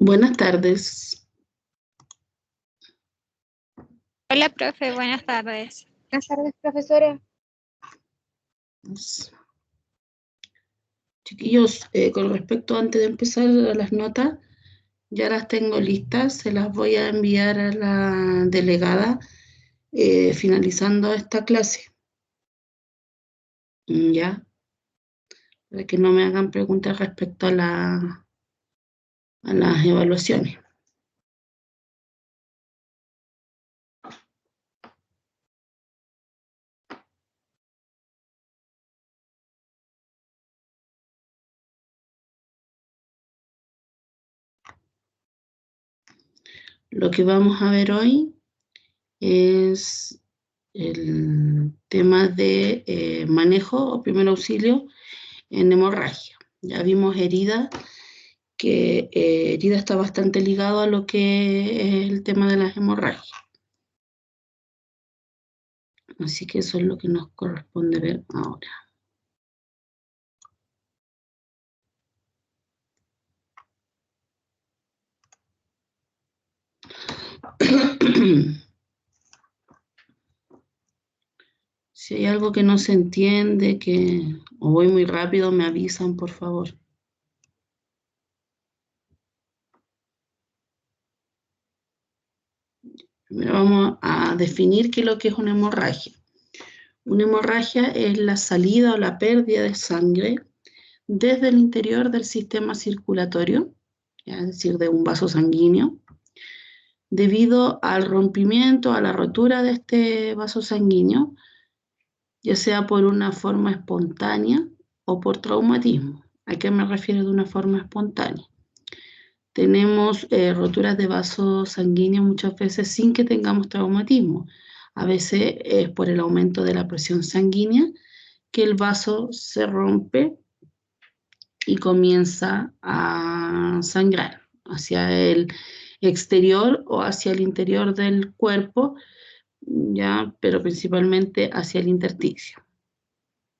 Buenas tardes. Hola, profe, buenas tardes. Buenas tardes, profesora. Chiquillos, con respecto antes de empezar a las notas, ya las tengo listas, se las voy a enviar a la delegada finalizando esta clase. ¿Ya? Para que no me hagan preguntas respecto a las evaluaciones. Lo que vamos a ver hoy es el tema de manejo o primer auxilio en hemorragia. Ya vimos herida, que herida está bastante ligado a lo que es el tema de las hemorragias. Así que eso es lo que nos corresponde ver ahora. Si hay algo que no se entiende, o voy muy rápido, me avisan, por favor. Primero vamos a definir qué es lo que es una hemorragia. Una hemorragia es la salida o la pérdida de sangre desde el interior del sistema circulatorio, es decir, de un vaso sanguíneo, debido al rompimiento, a la rotura de este vaso sanguíneo, ya sea por una forma espontánea o por traumatismo. ¿A qué me refiero de una forma espontánea? Tenemos roturas de vasos sanguíneos muchas veces sin que tengamos traumatismo. A veces es por el aumento de la presión sanguínea que el vaso se rompe y comienza a sangrar hacia el exterior o hacia el interior del cuerpo, ¿ya? Pero principalmente hacia el intersticio,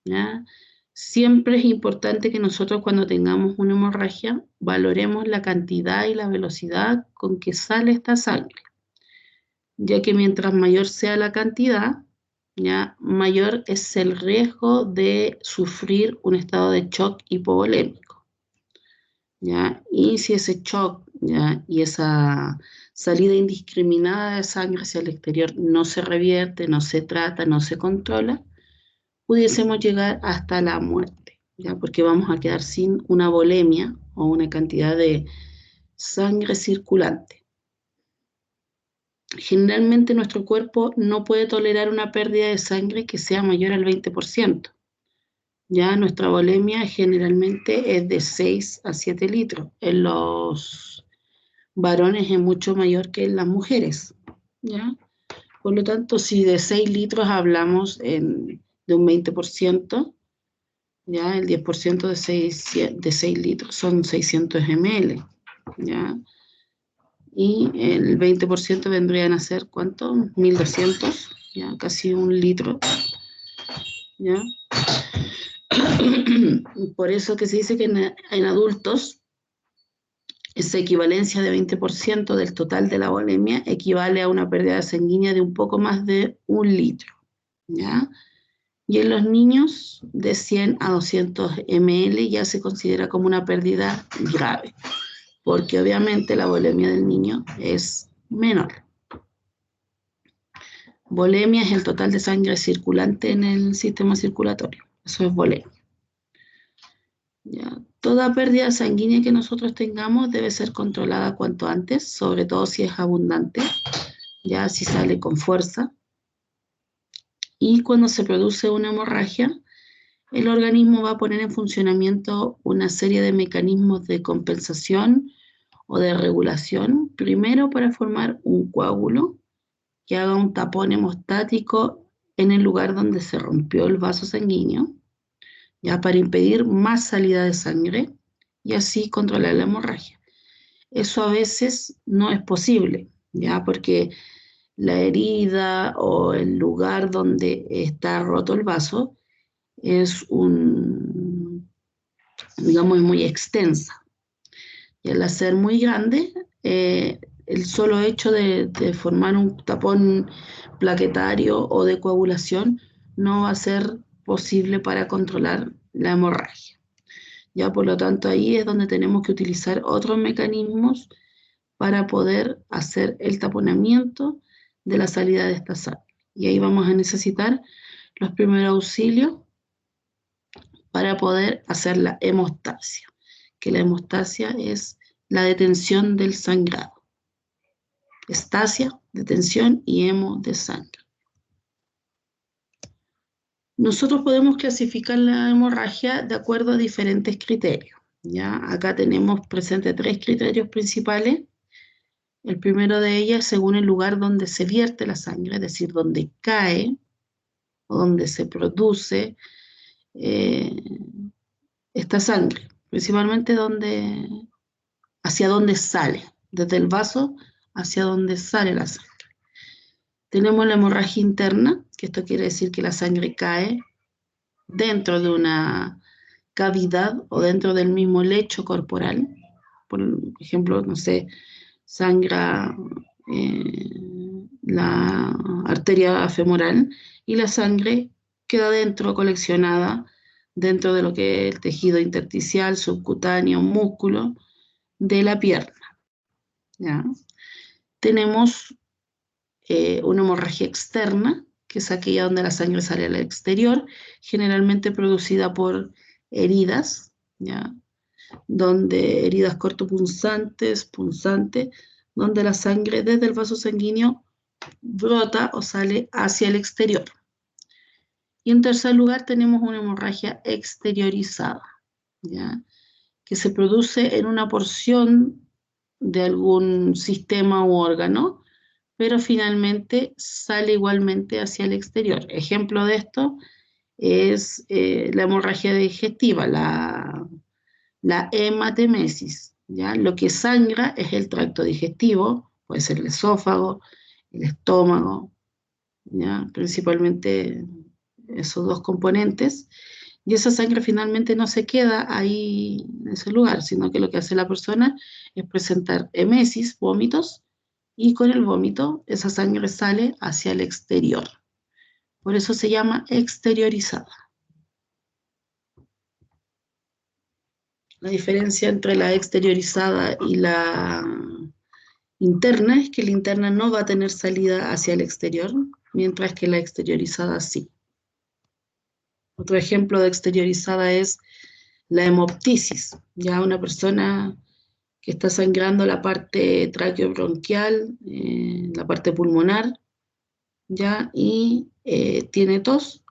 ¿ya? Siempre es importante que nosotros cuando tengamos una hemorragia valoremos la cantidad y la velocidad con que sale esta sangre, ya que mientras mayor sea la cantidad, ¿ya? Mayor es el riesgo de sufrir un estado de shock hipovolémico, ¿ya? Y si ese shock, ¿ya? Y esa salida indiscriminada de sangre hacia el exterior no se revierte, no se trata, no se controla, pudiésemos llegar hasta la muerte, ¿ya? Porque vamos a quedar sin una volemia o una cantidad de sangre circulante. Generalmente nuestro cuerpo no puede tolerar una pérdida de sangre que sea mayor al 20%. Ya nuestra volemia generalmente es de 6 a 7 litros. En los varones es mucho mayor que en las mujeres, ¿ya? Por lo tanto, si de 6 litros hablamos de un 20%, ¿ya? El 10% de 6 litros son 600 ml, ¿ya? Y el 20% vendrían a ser, ¿cuánto? 1200, ¿ya? Casi un litro, ¿ya? Por eso que se dice que en adultos esa equivalencia de 20% del total de la volemia equivale a una pérdida sanguínea de un poco más de un litro, ¿ya? Y en los niños de 100 a 200 ml ya se considera como una pérdida grave, porque obviamente la volemia del niño es menor. Volemia es el total de sangre circulante en el sistema circulatorio. Eso es volemia. ¿Ya? Toda pérdida sanguínea que nosotros tengamos debe ser controlada cuanto antes, sobre todo si es abundante, ya si sale con fuerza. Y cuando se produce una hemorragia, el organismo va a poner en funcionamiento una serie de mecanismos de compensación o de regulación, primero para formar un coágulo que haga un tapón hemostático en el lugar donde se rompió el vaso sanguíneo, ya para impedir más salida de sangre y así controlar la hemorragia. Eso a veces no es posible, ya porque la herida o el lugar donde está roto el vaso es digamos, muy extensa. Y al hacer muy grande, el solo hecho de formar un tapón plaquetario o de coagulación no va a ser posible para controlar la hemorragia. Ya, por lo tanto, ahí es donde tenemos que utilizar otros mecanismos para poder hacer el taponamiento de la salida de esta sangre. Y ahí vamos a necesitar los primeros auxilios para poder hacer la hemostasia, que la hemostasia es la detención del sangrado. Estasia, detención, y hemo, de sangre. Nosotros podemos clasificar la hemorragia de acuerdo a diferentes criterios. ¿Ya? Acá tenemos presentes 3 criterios principales. El primero de ellos es según el lugar donde se vierte la sangre, es decir, donde cae o donde se produce esta sangre, principalmente hacia dónde sale, desde el vaso hacia dónde sale la sangre. Tenemos la hemorragia interna, que esto quiere decir que la sangre cae dentro de una cavidad o dentro del mismo lecho corporal. Por ejemplo, no sé, sangra la arteria femoral y la sangre queda dentro, coleccionada dentro de lo que es el tejido intersticial, subcutáneo, músculo de la pierna. ¿Ya? Tenemos una hemorragia externa, que es aquella donde la sangre sale al exterior, generalmente producida por heridas, ¿ya? Donde heridas cortopunzantes, donde la sangre desde el vaso sanguíneo brota o sale hacia el exterior. Y en tercer lugar tenemos una hemorragia exteriorizada, ¿ya? Que se produce en una porción de algún sistema u órgano, pero finalmente sale igualmente hacia el exterior. Ejemplo de esto es la hemorragia digestiva, la hematemesis, ¿ya? Lo que sangra es el tracto digestivo, puede ser el esófago, el estómago, ¿ya? Principalmente esos 2 componentes, y esa sangre finalmente no se queda ahí en ese lugar, sino que lo que hace la persona es presentar emesis, vómitos, y con el vómito esa sangre sale hacia el exterior. Por eso se llama exteriorizada. La diferencia entre la exteriorizada y la interna es que la interna no va a tener salida hacia el exterior, mientras que la exteriorizada sí. Otro ejemplo de exteriorizada es la hemoptisis. Ya una persona que está sangrando la parte traqueobronquial, la parte pulmonar, ya, y tiene tos,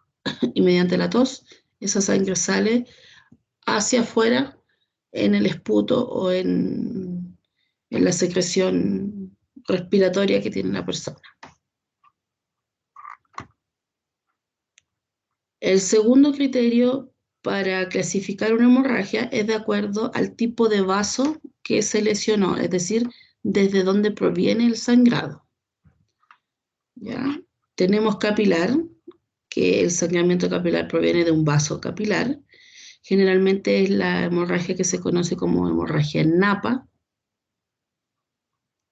y mediante la tos esa sangre sale hacia afuera en el esputo o en la secreción respiratoria que tiene la persona. El segundo criterio para clasificar una hemorragia es de acuerdo al tipo de vaso que se lesionó, es decir, desde dónde proviene el sangrado. ¿Ya? Tenemos capilar, que el sangramiento capilar proviene de un vaso capilar. Generalmente es la hemorragia que se conoce como hemorragia en napa.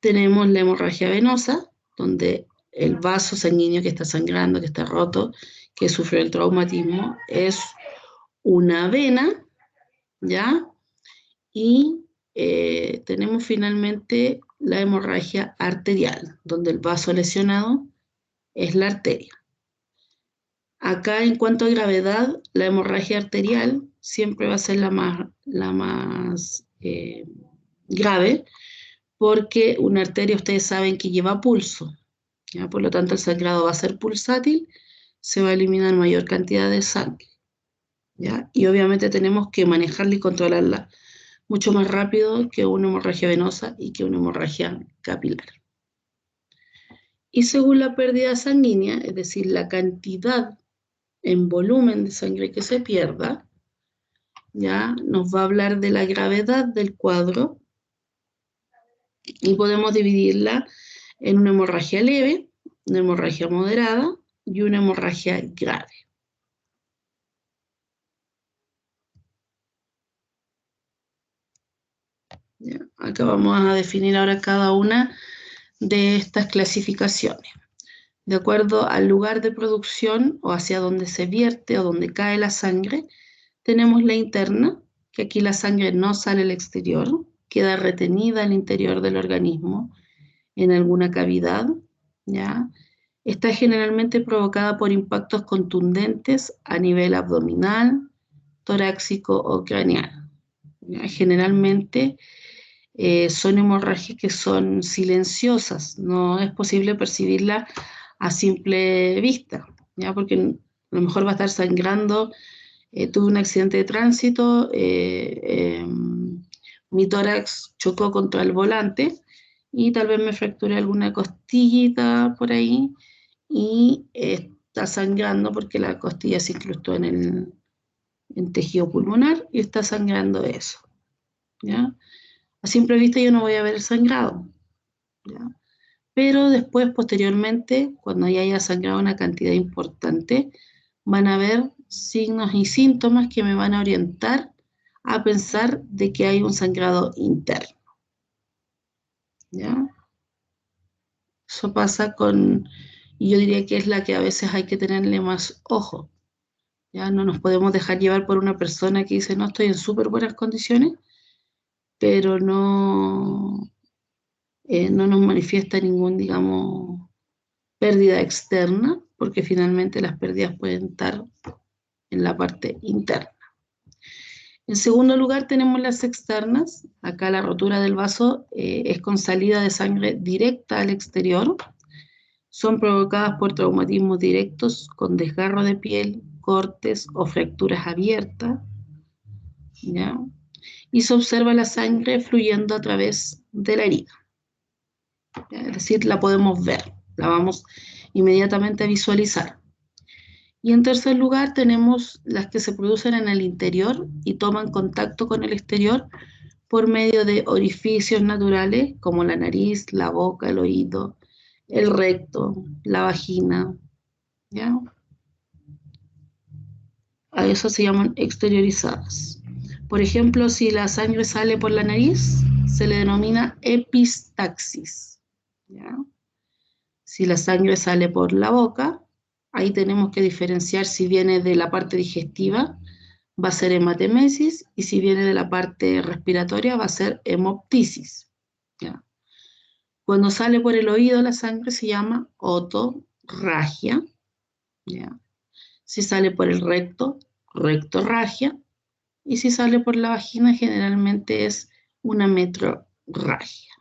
Tenemos la hemorragia venosa, donde el vaso sanguíneo que está sangrando, que está roto, que sufrió el traumatismo, es una vena, ¿ya? Y tenemos finalmente la hemorragia arterial, donde el vaso lesionado es la arteria. Acá, en cuanto a gravedad, la hemorragia arterial siempre va a ser la más grave, porque una arteria, ustedes saben que lleva pulso, ¿ya? Por lo tanto el sangrado va a ser pulsátil, se va a eliminar mayor cantidad de sangre, ¿ya? Y obviamente tenemos que manejarla y controlarla mucho más rápido que una hemorragia venosa y que una hemorragia capilar. Y según la pérdida sanguínea, es decir, la cantidad en volumen de sangre que se pierda, ya nos va a hablar de la gravedad del cuadro, y podemos dividirla en una hemorragia leve, una hemorragia moderada y una hemorragia grave. ¿Ya? Acá vamos a definir ahora cada una de estas clasificaciones. De acuerdo al lugar de producción o hacia donde se vierte o donde cae la sangre, tenemos la interna, que aquí la sangre no sale al exterior, queda retenida al interior del organismo en alguna cavidad, ¿ya? Está generalmente provocada por impactos contundentes a nivel abdominal, torácico o craneal, ¿ya? Generalmente son hemorragias que son silenciosas, no es posible percibirla a simple vista, ¿ya? Porque a lo mejor va a estar sangrando, tuve un accidente de tránsito, mi tórax chocó contra el volante y tal vez me fracturé alguna costillita por ahí y está sangrando porque la costilla se incrustó en tejido pulmonar y está sangrando eso, ¿ya? A simple vista yo no voy a ver el sangrado, ¿ya? Pero después, posteriormente, cuando ya haya sangrado una cantidad importante, van a haber signos y síntomas que me van a orientar a pensar de que hay un sangrado interno, ¿ya? Eso pasa y yo diría que es la que a veces hay que tenerle más ojo, ¿ya? No nos podemos dejar llevar por una persona que dice, no, estoy en súper buenas condiciones, pero no nos manifiesta ningún, digamos, pérdida externa, porque finalmente las pérdidas pueden estar en la parte interna. En segundo lugar tenemos las externas. Acá la rotura del vaso es con salida de sangre directa al exterior. Son provocadas por traumatismos directos con desgarro de piel, cortes o fracturas abiertas, ¿ya? Y se observa la sangre fluyendo a través de la herida, ¿ya? Es decir, la podemos ver, la vamos inmediatamente a visualizar. Y en tercer lugar tenemos las que se producen en el interior y toman contacto con el exterior por medio de orificios naturales como la nariz, la boca, el oído, el recto, la vagina, ¿ya? A eso se llaman exteriorizadas. Por ejemplo, si la sangre sale por la nariz, se le denomina epistaxis, ¿ya? Si la sangre sale por la boca, ahí tenemos que diferenciar si viene de la parte digestiva, va a ser hematemesis, y si viene de la parte respiratoria va a ser hemoptisis, ¿ya? Cuando sale por el oído la sangre se llama otorragia, ¿ya? Si sale por el recto, rectorragia, y si sale por la vagina generalmente es una metrorragia.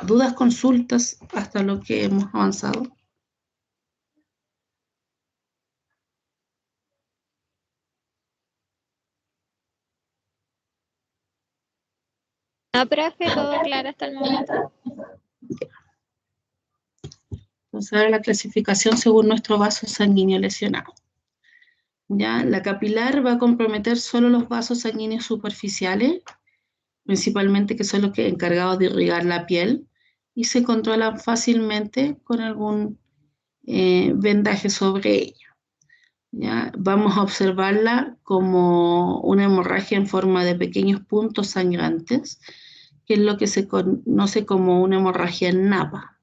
¿Dudas, consultas hasta lo que hemos avanzado? No, profe, todo claro hasta el momento. Entonces, ahora la clasificación según nuestro vaso sanguíneo lesionado. ¿Ya? La capilar va a comprometer solo los vasos sanguíneos superficiales, principalmente que son los que encargados de irrigar la piel, y se controlan fácilmente con algún vendaje sobre ella, ¿ya? Vamos a observarla como una hemorragia en forma de pequeños puntos sangrantes, que es lo que se conoce como una hemorragia en napa,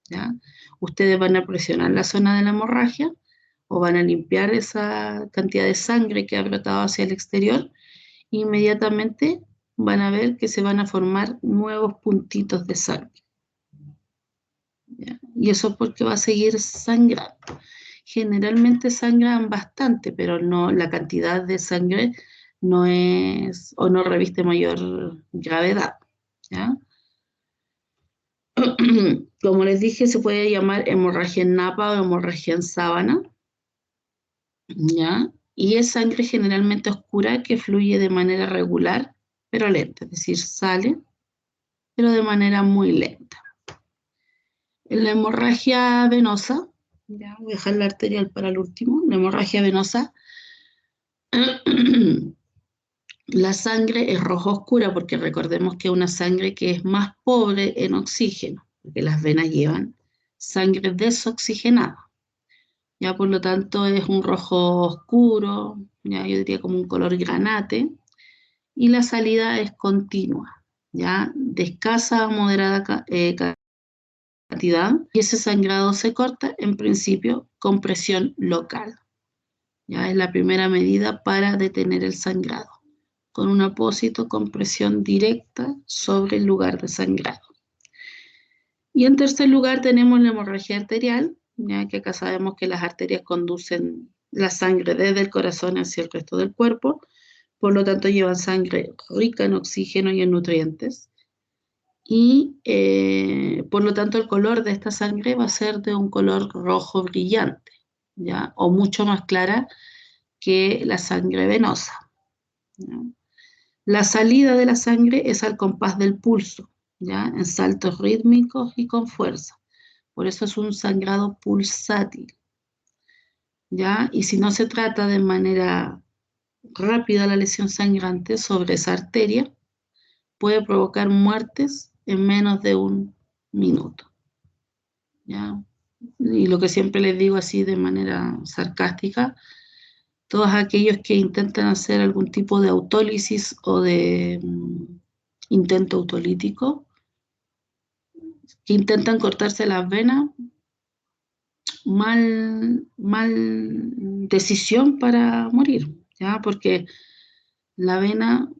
¿ya? Ustedes van a presionar la zona de la hemorragia o van a limpiar esa cantidad de sangre que ha brotado hacia el exterior e inmediatamente van a ver que se van a formar nuevos puntitos de sangre, ¿ya? Y eso porque va a seguir sangrando. Generalmente sangran bastante, pero no, la cantidad de sangre no es o no reviste mayor gravedad, ¿ya? Como les dije, se puede llamar hemorragia en napa o hemorragia en sábana, ¿ya? Y es sangre generalmente oscura que fluye de manera regular, pero lenta, es decir, sale, pero de manera muy lenta. En la hemorragia venosa, ya voy a dejar la arterial para el último, la hemorragia venosa, la sangre es roja oscura porque recordemos que es una sangre que es más pobre en oxígeno, porque las venas llevan sangre desoxigenada. ya por lo tanto es un rojo oscuro, ya yo diría como un color granate, y la salida es continua, ya de escasa a moderada cantidad, y ese sangrado se corta en principio con presión local. Ya es la primera medida para detener el sangrado, con un apósito con presión directa sobre el lugar de sangrado. Y en tercer lugar tenemos la hemorragia arterial, ya que acá sabemos que las arterias conducen la sangre desde el corazón hacia el resto del cuerpo, por lo tanto llevan sangre rica en oxígeno y en nutrientes. Y por lo tanto el color de esta sangre va a ser de un color rojo brillante, ¿ya? O mucho más clara que la sangre venosa, ¿ya? La salida de la sangre es al compás del pulso, ¿ya? En saltos rítmicos y con fuerza. Por eso es un sangrado pulsátil, ¿ya? Y si no se trata de manera rápida la lesión sangrante sobre esa arteria, puede provocar muertes en menos de un minuto, ¿ya? Y lo que siempre les digo así de manera sarcástica, todos aquellos que intentan hacer algún tipo de autólisis o de intento autolítico, que intentan cortarse las venas, mal decisión para morir, ¿ya? Porque la vena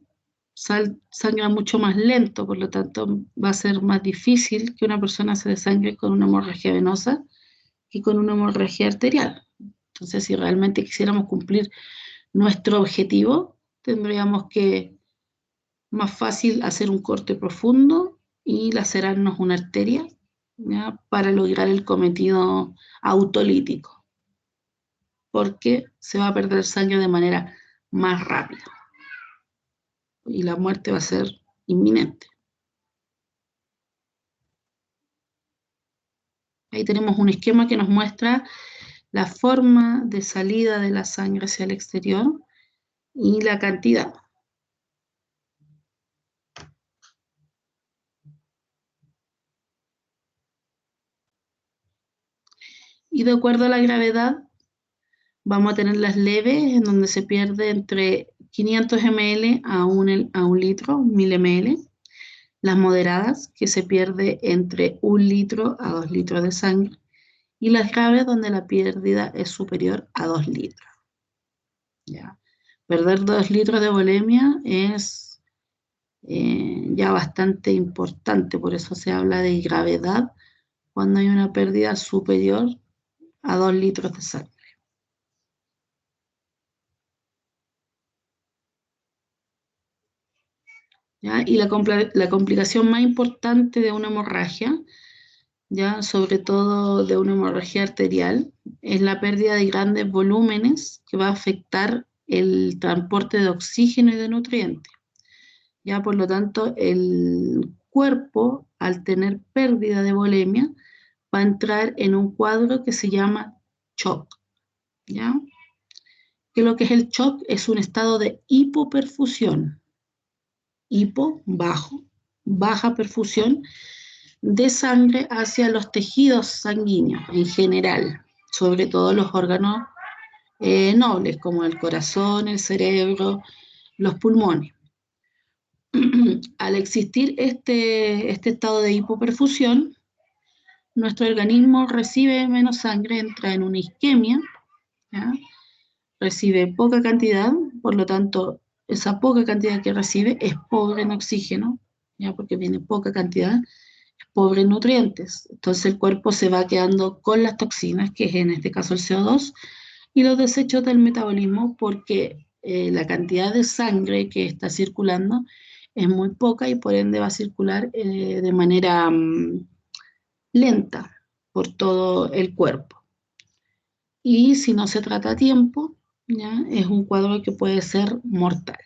sangra mucho más lento, por lo tanto va a ser más difícil que una persona se desangre con una hemorragia venosa que con una hemorragia arterial. Entonces, si realmente quisiéramos cumplir nuestro objetivo, tendríamos que más fácil hacer un corte profundo y lacerarnos una arteria, ¿ya? Para lograr el cometido autolítico, porque se va a perder sangre de manera más rápida y la muerte va a ser inminente. Ahí tenemos un esquema que nos muestra la forma de salida de la sangre hacia el exterior y la cantidad. Y de acuerdo a la gravedad, vamos a tener las leves, en donde se pierde entre 500 ml a un litro, 1000 ml. Las moderadas, que se pierde entre 1 litro a 2 litros de sangre. Y las graves, donde la pérdida es superior a 2 litros. ¿Ya? Perder 2 litros de volemia es ya bastante importante, por eso se habla de gravedad cuando hay una pérdida superior a 2 litros de sangre. ¿Ya? Y la complicación más importante de una hemorragia, ¿ya? Sobre todo de una hemorragia arterial, es la pérdida de grandes volúmenes que va a afectar el transporte de oxígeno y de nutrientes. ¿Ya? Por lo tanto, el cuerpo, al tener pérdida de volemia, va a entrar en un cuadro que se llama shock. ¿Ya? Que lo que es el shock es un estado de hipoperfusión. Hipo, bajo, baja perfusión de sangre hacia los tejidos sanguíneos en general, sobre todo los órganos nobles como el corazón, el cerebro, los pulmones. Al existir este estado de hipoperfusión, nuestro organismo recibe menos sangre, entra en una isquemia, ¿ya? Recibe poca cantidad, por lo tanto, esa poca cantidad que recibe es pobre en oxígeno, ¿ya? Porque viene poca cantidad, es pobre en nutrientes. Entonces el cuerpo se va quedando con las toxinas, que es en este caso el CO2, y los desechos del metabolismo, porque la cantidad de sangre que está circulando es muy poca y por ende va a circular de manera lenta por todo el cuerpo. Y si no se trata a tiempo, ¿ya? Es un cuadro que puede ser mortal.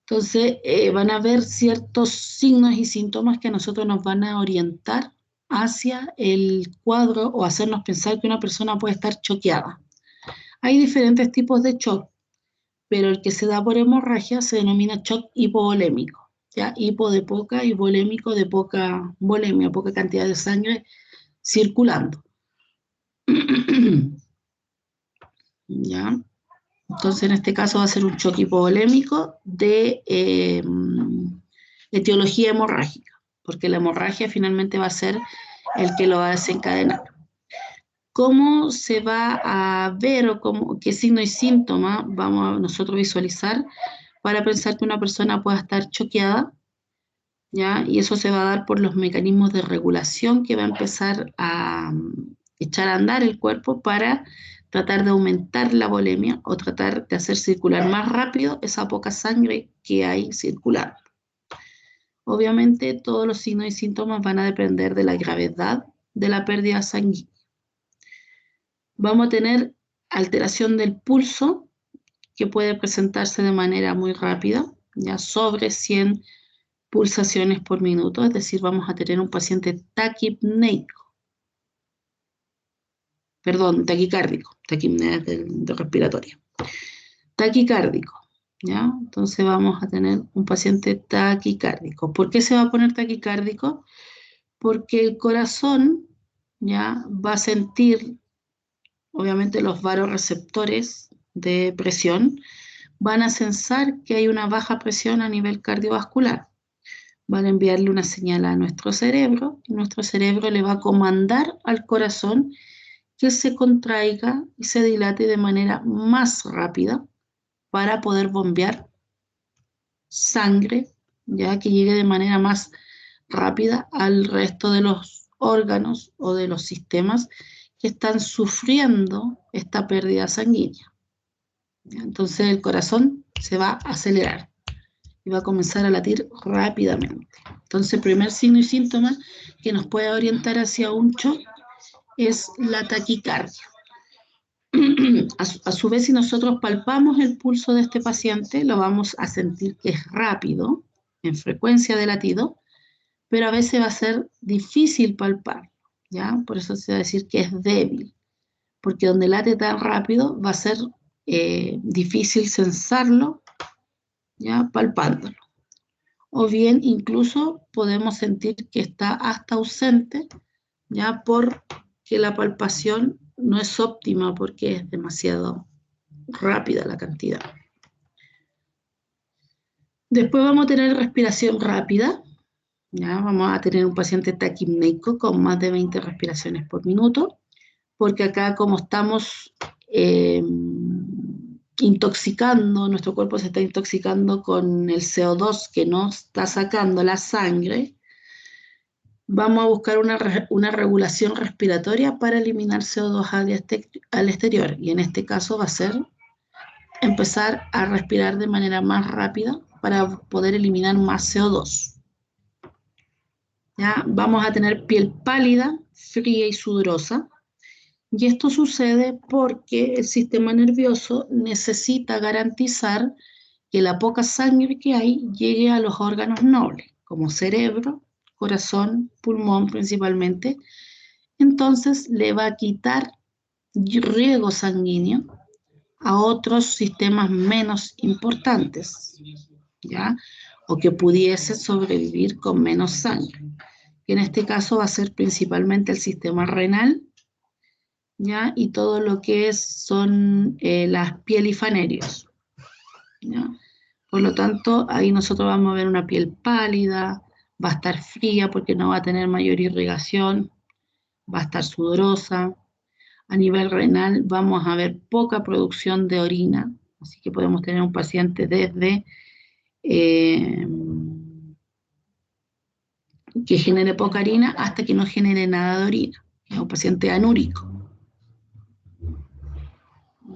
Entonces, van a haber ciertos signos y síntomas que a nosotros nos van a orientar hacia el cuadro o hacernos pensar que una persona puede estar choqueada. Hay diferentes tipos de shock, pero el que se da por hemorragia se denomina shock hipovolémico. ¿Ya? Hipo de poca y volémico de poca volemia, poca cantidad de sangre circulando. ¿Ya? Entonces, en este caso va a ser un choque hipovolémico de etiología hemorrágica, porque la hemorragia finalmente va a ser el que lo va a desencadenar. ¿Cómo se va a ver o qué signo y síntoma vamos a nosotros visualizar para pensar que una persona pueda estar choqueada? ¿Ya? Y eso se va a dar por los mecanismos de regulación que va a empezar a echar a andar el cuerpo para tratar de aumentar la volemia o tratar de hacer circular más rápido esa poca sangre que hay circulando. Obviamente todos los signos y síntomas van a depender de la gravedad de la pérdida sanguínea. Vamos a tener alteración del pulso que puede presentarse de manera muy rápida, ya sobre 100 pulsaciones por minuto, es decir, vamos a tener un paciente taquipneico, perdón, taquicárdico, taquipnea de respiratoria, taquicárdico, ¿ya? Entonces vamos a tener un paciente taquicárdico. ¿Por qué se va a poner taquicárdico? Porque el corazón, ¿ya? Va a sentir, obviamente los vasoreceptores de presión, van a sensar que hay una baja presión a nivel cardiovascular. Van a enviarle una señal a nuestro cerebro y nuestro cerebro le va a comandar al corazón que se contraiga y se dilate de manera más rápida para poder bombear sangre, ya que llegue de manera más rápida al resto de los órganos o de los sistemas que están sufriendo esta pérdida sanguínea. Entonces el corazón se va a acelerar y va a comenzar a latir rápidamente. Entonces, el primer signo y síntoma que nos puede orientar hacia un shock es la taquicardia. A su vez, si nosotros palpamos el pulso de este paciente, lo vamos a sentir que es rápido, en frecuencia de latido, pero a veces va a ser difícil palpar, ¿ya? Por eso se va a decir que es débil, porque donde late tan rápido va a ser difícil sensarlo, ¿ya? Palpándolo. O bien incluso podemos sentir que está hasta ausente, ya porque la palpación no es óptima porque es demasiado rápida la cantidad. Después vamos a tener respiración rápida, ya vamos a tener un paciente taquipneico con más de 20 respiraciones por minuto, porque acá como estamos intoxicando, nuestro cuerpo se está intoxicando con el CO2 que no está sacando la sangre, vamos a buscar una regulación respiratoria para eliminar CO2 al exterior, y en este caso va a ser empezar a respirar de manera más rápida para poder eliminar más CO2. ¿Ya? Vamos a tener piel pálida, fría y sudorosa, y esto sucede porque el sistema nervioso necesita garantizar que la poca sangre que hay llegue a los órganos nobles, como cerebro, corazón, pulmón principalmente. Entonces le va a quitar riego sanguíneo a otros sistemas menos importantes, ¿ya? O que pudiesen sobrevivir con menos sangre. Y en este caso va a ser principalmente el sistema renal, ¿ya? Y todo lo que son las pielifanerios, ¿ya? Por lo tanto, ahí nosotros vamos a ver una piel pálida, va a estar fría porque no va a tener mayor irrigación, va a estar sudorosa. A nivel renal vamos a ver poca producción de orina, así que podemos tener un paciente desde que genere poca orina hasta que no genere nada de orina, es un paciente anúrico.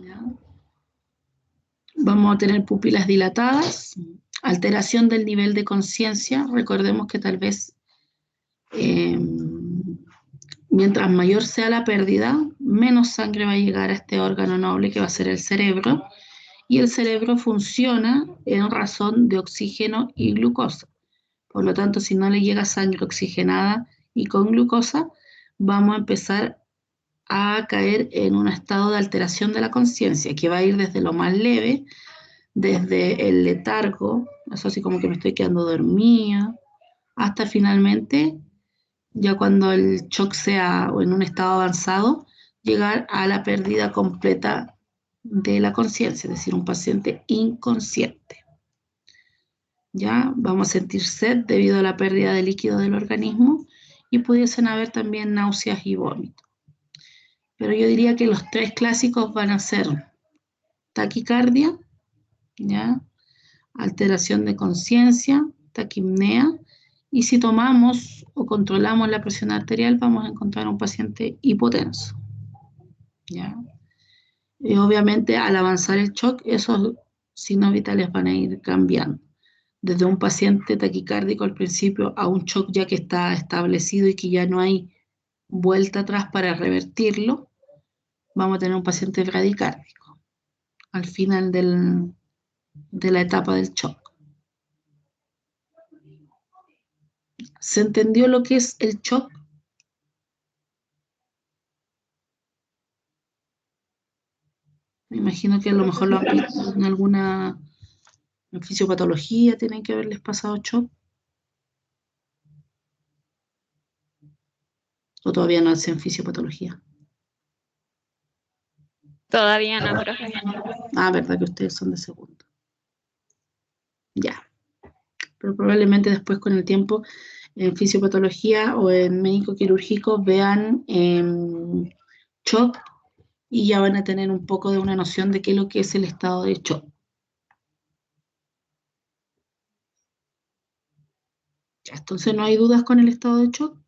¿Ya? Vamos a tener pupilas dilatadas, alteración del nivel de conciencia. Recordemos que tal vez mientras mayor sea la pérdida, menos sangre va a llegar a este órgano noble que va a ser el cerebro, y el cerebro funciona en razón de oxígeno y glucosa. Por lo tanto, si no le llega sangre oxigenada y con glucosa, vamos a empezar a caer en un estado de alteración de la conciencia, que va a ir desde lo más leve, desde el letargo, eso así como que me estoy quedando dormida, hasta finalmente, ya cuando el shock sea en un estado avanzado, llegar a la pérdida completa de la conciencia, es decir, un paciente inconsciente. Ya vamos a sentir sed debido a la pérdida de líquido del organismo y pudiesen haber también náuseas y vómitos. Pero yo diría que los tres clásicos van a ser taquicardia, ¿ya? Alteración de conciencia, taquipnea, y si tomamos o controlamos la presión arterial vamos a encontrar un paciente hipotenso, ¿ya? Y obviamente al avanzar el shock esos signos vitales van a ir cambiando. Desde un paciente taquicárdico al principio a un shock ya que está establecido y que ya no hay vuelta atrás para revertirlo, vamos a tener un paciente bradicárdico al final de la etapa del shock. ¿Se entendió lo que es el shock? Me imagino que a lo mejor lo han visto en alguna fisiopatología, tienen que haberles pasado shock. ¿O todavía no hacen fisiopatología? Todavía no, profe. Ah, verdad que ustedes son de segundo. Ya. Pero probablemente después con el tiempo en fisiopatología o en médico quirúrgico vean shock y ya van a tener un poco de una noción de qué es lo que es el estado de shock. Ya, entonces no hay dudas con el estado de shock.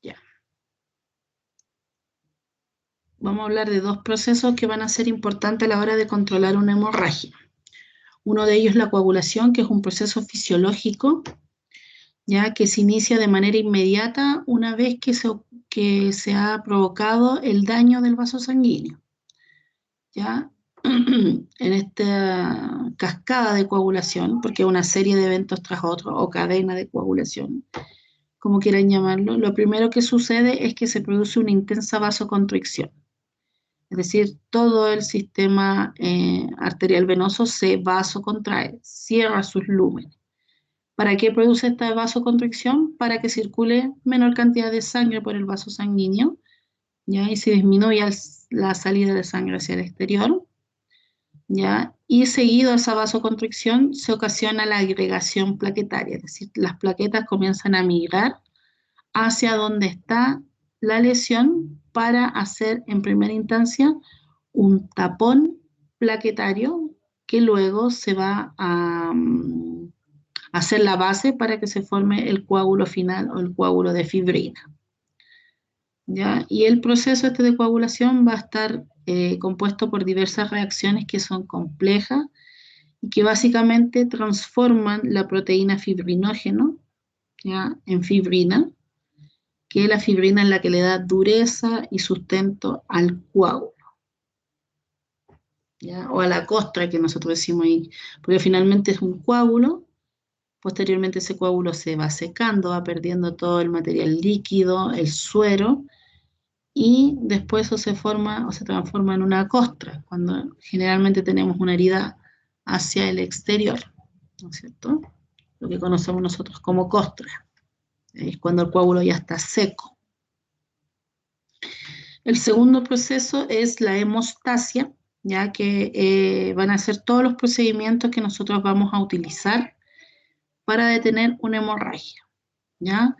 Ya. Vamos a hablar de dos procesos que van a ser importantes a la hora de controlar una hemorragia. Uno de ellos es la coagulación, que es un proceso fisiológico, ya que se inicia de manera inmediata una vez que se ha provocado el daño del vaso sanguíneo. ¿Ya? En esta cascada de coagulación, porque es una serie de eventos tras otro, o cadena de coagulación, como quieran llamarlo, lo primero que sucede es que se produce una intensa vasoconstricción. Es decir, todo el sistema arterial venoso se vasocontrae, cierra sus lúmenes. ¿Para qué produce esta vasoconstricción? Para que circule menor cantidad de sangre por el vaso sanguíneo, ¿ya? Y se disminuya la salida de sangre hacia el exterior, ¿ya? Y seguido a esa vasoconstricción se ocasiona la agregación plaquetaria, es decir, las plaquetas comienzan a migrar hacia donde está la lesión para hacer en primera instancia un tapón plaquetario que luego se va a hacer la base para que se forme el coágulo final o el coágulo de fibrina, ¿ya? Y el proceso este de coagulación va a estar compuesto por diversas reacciones que son complejas y que básicamente transforman la proteína fibrinógeno, ¿ya?, en fibrina, que la fibrina es la que le da dureza y sustento al coágulo, ¿ya?, o a la costra que nosotros decimos ahí, porque finalmente es un coágulo. Posteriormente ese coágulo se va secando, va perdiendo todo el material líquido, el suero, y después eso se forma o se transforma en una costra, cuando generalmente tenemos una herida hacia el exterior, ¿no es cierto? Lo que conocemos nosotros como costra, es cuando el coágulo ya está seco. El segundo proceso es la hemostasia, ya que van a ser todos los procedimientos que nosotros vamos a utilizar para detener una hemorragia, ¿ya?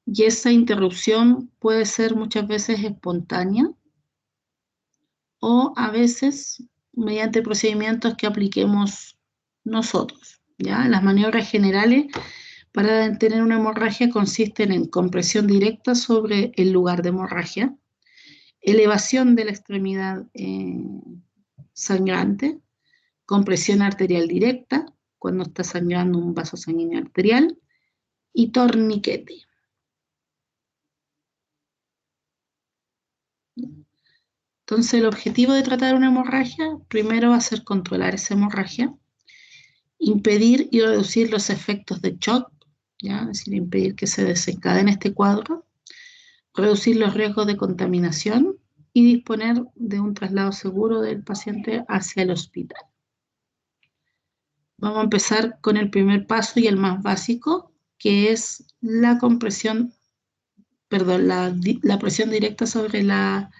Y esa interrupción puede ser muchas veces espontánea o a veces mediante procedimientos que apliquemos nosotros, ¿ya? Las maniobras generales para detener una hemorragia consisten en compresión directa sobre el lugar de hemorragia, elevación de la extremidad sangrante, compresión arterial directa cuando está sangrando un vaso sanguíneo arterial y torniquete. Entonces el objetivo de tratar una hemorragia primero va a ser controlar esa hemorragia, impedir y reducir los efectos de shock, ¿ya? Es decir, impedir que se desencadene este cuadro, reducir los riesgos de contaminación y disponer de un traslado seguro del paciente hacia el hospital. Vamos a empezar con el primer paso y el más básico, que es la compresión, perdón, la presión directa sobre la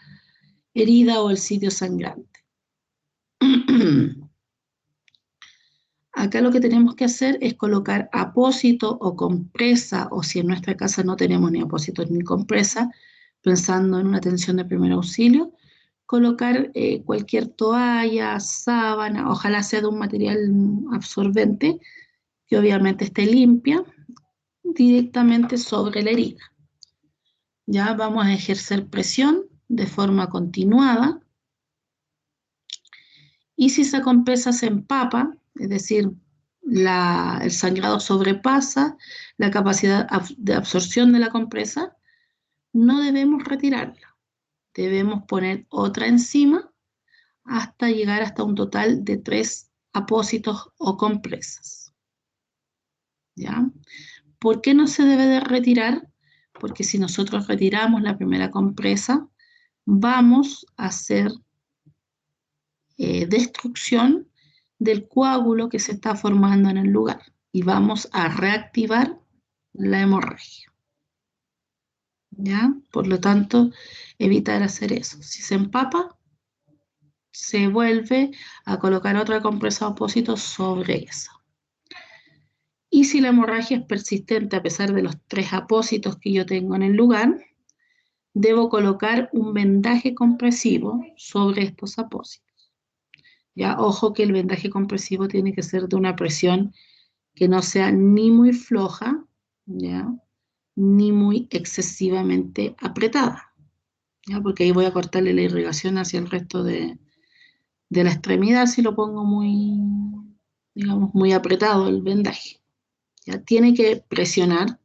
herida o el sitio sangrante. Acá lo que tenemos que hacer es colocar apósito o compresa, o si en nuestra casa no tenemos ni apósito ni compresa, pensando en una atención de primer auxilio, colocar cualquier toalla, sábana, ojalá sea de un material absorbente, que obviamente esté limpia, directamente sobre la herida. Ya vamos a ejercer presión de forma continuada, y si esa compresa se empapa, es decir, el sangrado sobrepasa la capacidad de absorción de la compresa, no debemos retirarla. Debemos poner otra encima hasta llegar hasta un total de 3 apósitos o compresas. ¿Ya? ¿Por qué no se debe de retirar? Porque si nosotros retiramos la primera compresa, vamos a hacer destrucción del coágulo que se está formando en el lugar y vamos a reactivar la hemorragia. ¿Ya? Por lo tanto, evitar hacer eso. Si se empapa, se vuelve a colocar otra compresa apósito sobre esa. Y si la hemorragia es persistente a pesar de los 3 apósitos que yo tengo en el lugar, debo colocar un vendaje compresivo sobre estos apósitos. Ya, ojo que el vendaje compresivo tiene que ser de una presión que no sea ni muy floja, ¿ya? Ni muy excesivamente apretada, ¿ya? Porque ahí voy a cortarle la irrigación hacia el resto de la extremidad si lo pongo muy, digamos, muy apretado el vendaje. ¿Ya? Tiene que presionar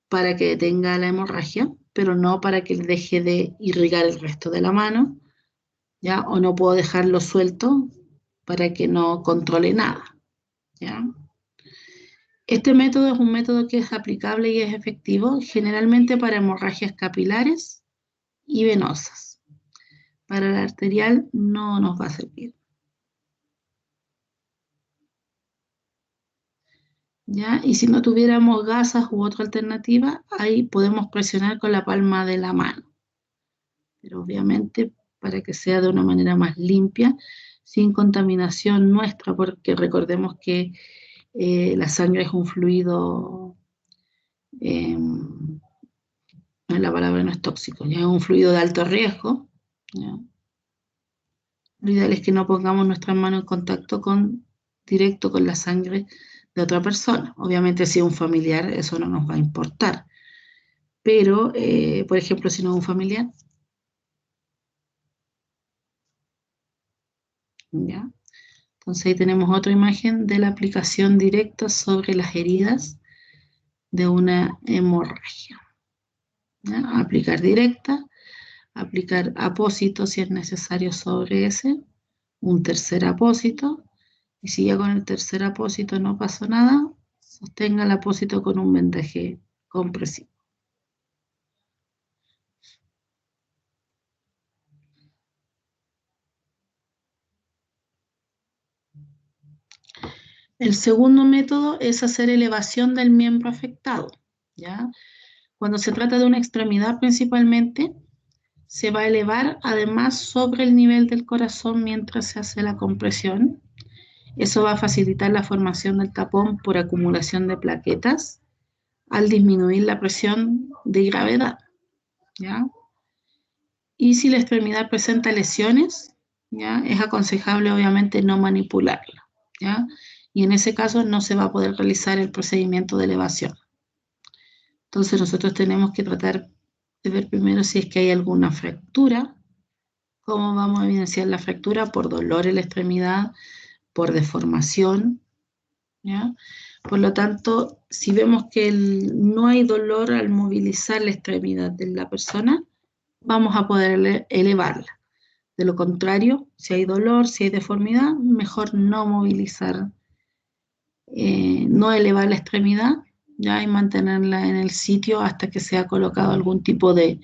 para que detenga la hemorragia, pero no para que deje de irrigar el resto de la mano, ¿ya? O no puedo dejarlo suelto para que no controle nada, ¿ya? Este método es un método que es aplicable y es efectivo generalmente para hemorragias capilares y venosas. Para la arterial no nos va a servir. ¿Ya? Y si no tuviéramos gasas u otra alternativa, ahí podemos presionar con la palma de la mano. Pero obviamente para que sea de una manera más limpia, sin contaminación nuestra, porque recordemos que la sangre es un fluido, la palabra no es tóxico, ya es un fluido de alto riesgo. ¿Ya? Lo ideal es que no pongamos nuestras manos en contacto directo con la sangre de otra persona. Obviamente si es un familiar eso no nos va a importar, pero por ejemplo si no es un familiar, ¿ya? Entonces ahí tenemos otra imagen de la aplicación directa sobre las heridas de una hemorragia. ¿Ya? Aplicar directa, aplicar apósito si es necesario sobre ese, un tercer apósito, y si ya con el tercer apósito no pasó nada, sostenga el apósito con un vendaje compresivo. El segundo método es hacer elevación del miembro afectado, ¿ya? Cuando se trata de una extremidad principalmente, se va a elevar además sobre el nivel del corazón mientras se hace la compresión. Eso va a facilitar la formación del tapón por acumulación de plaquetas al disminuir la presión de gravedad, ¿ya? Y si la extremidad presenta lesiones, ¿ya? Es aconsejable obviamente no manipularla, ¿ya? Y en ese caso no se va a poder realizar el procedimiento de elevación. Entonces nosotros tenemos que tratar de ver primero si es que hay alguna fractura, cómo vamos a evidenciar la fractura por dolor en la extremidad, por deformación, ¿ya? Por lo tanto, si vemos que no hay dolor al movilizar la extremidad de la persona, vamos a poder elevarla. De lo contrario, si hay dolor, si hay deformidad, mejor no movilizar, no elevar la extremidad, ¿ya? Y mantenerla en el sitio hasta que sea colocado algún tipo de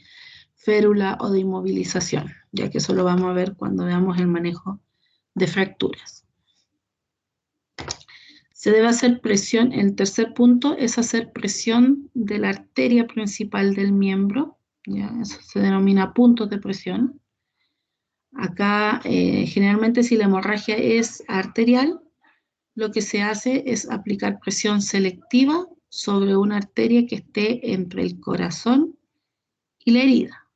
férula o de inmovilización, ya que eso lo vamos a ver cuando veamos el manejo de fracturas. Se debe hacer presión, el tercer punto es hacer presión de la arteria principal del miembro, ¿ya? Eso se denomina puntos de presión. Acá, generalmente si la hemorragia es arterial, lo que se hace es aplicar presión selectiva sobre una arteria que esté entre el corazón y la herida,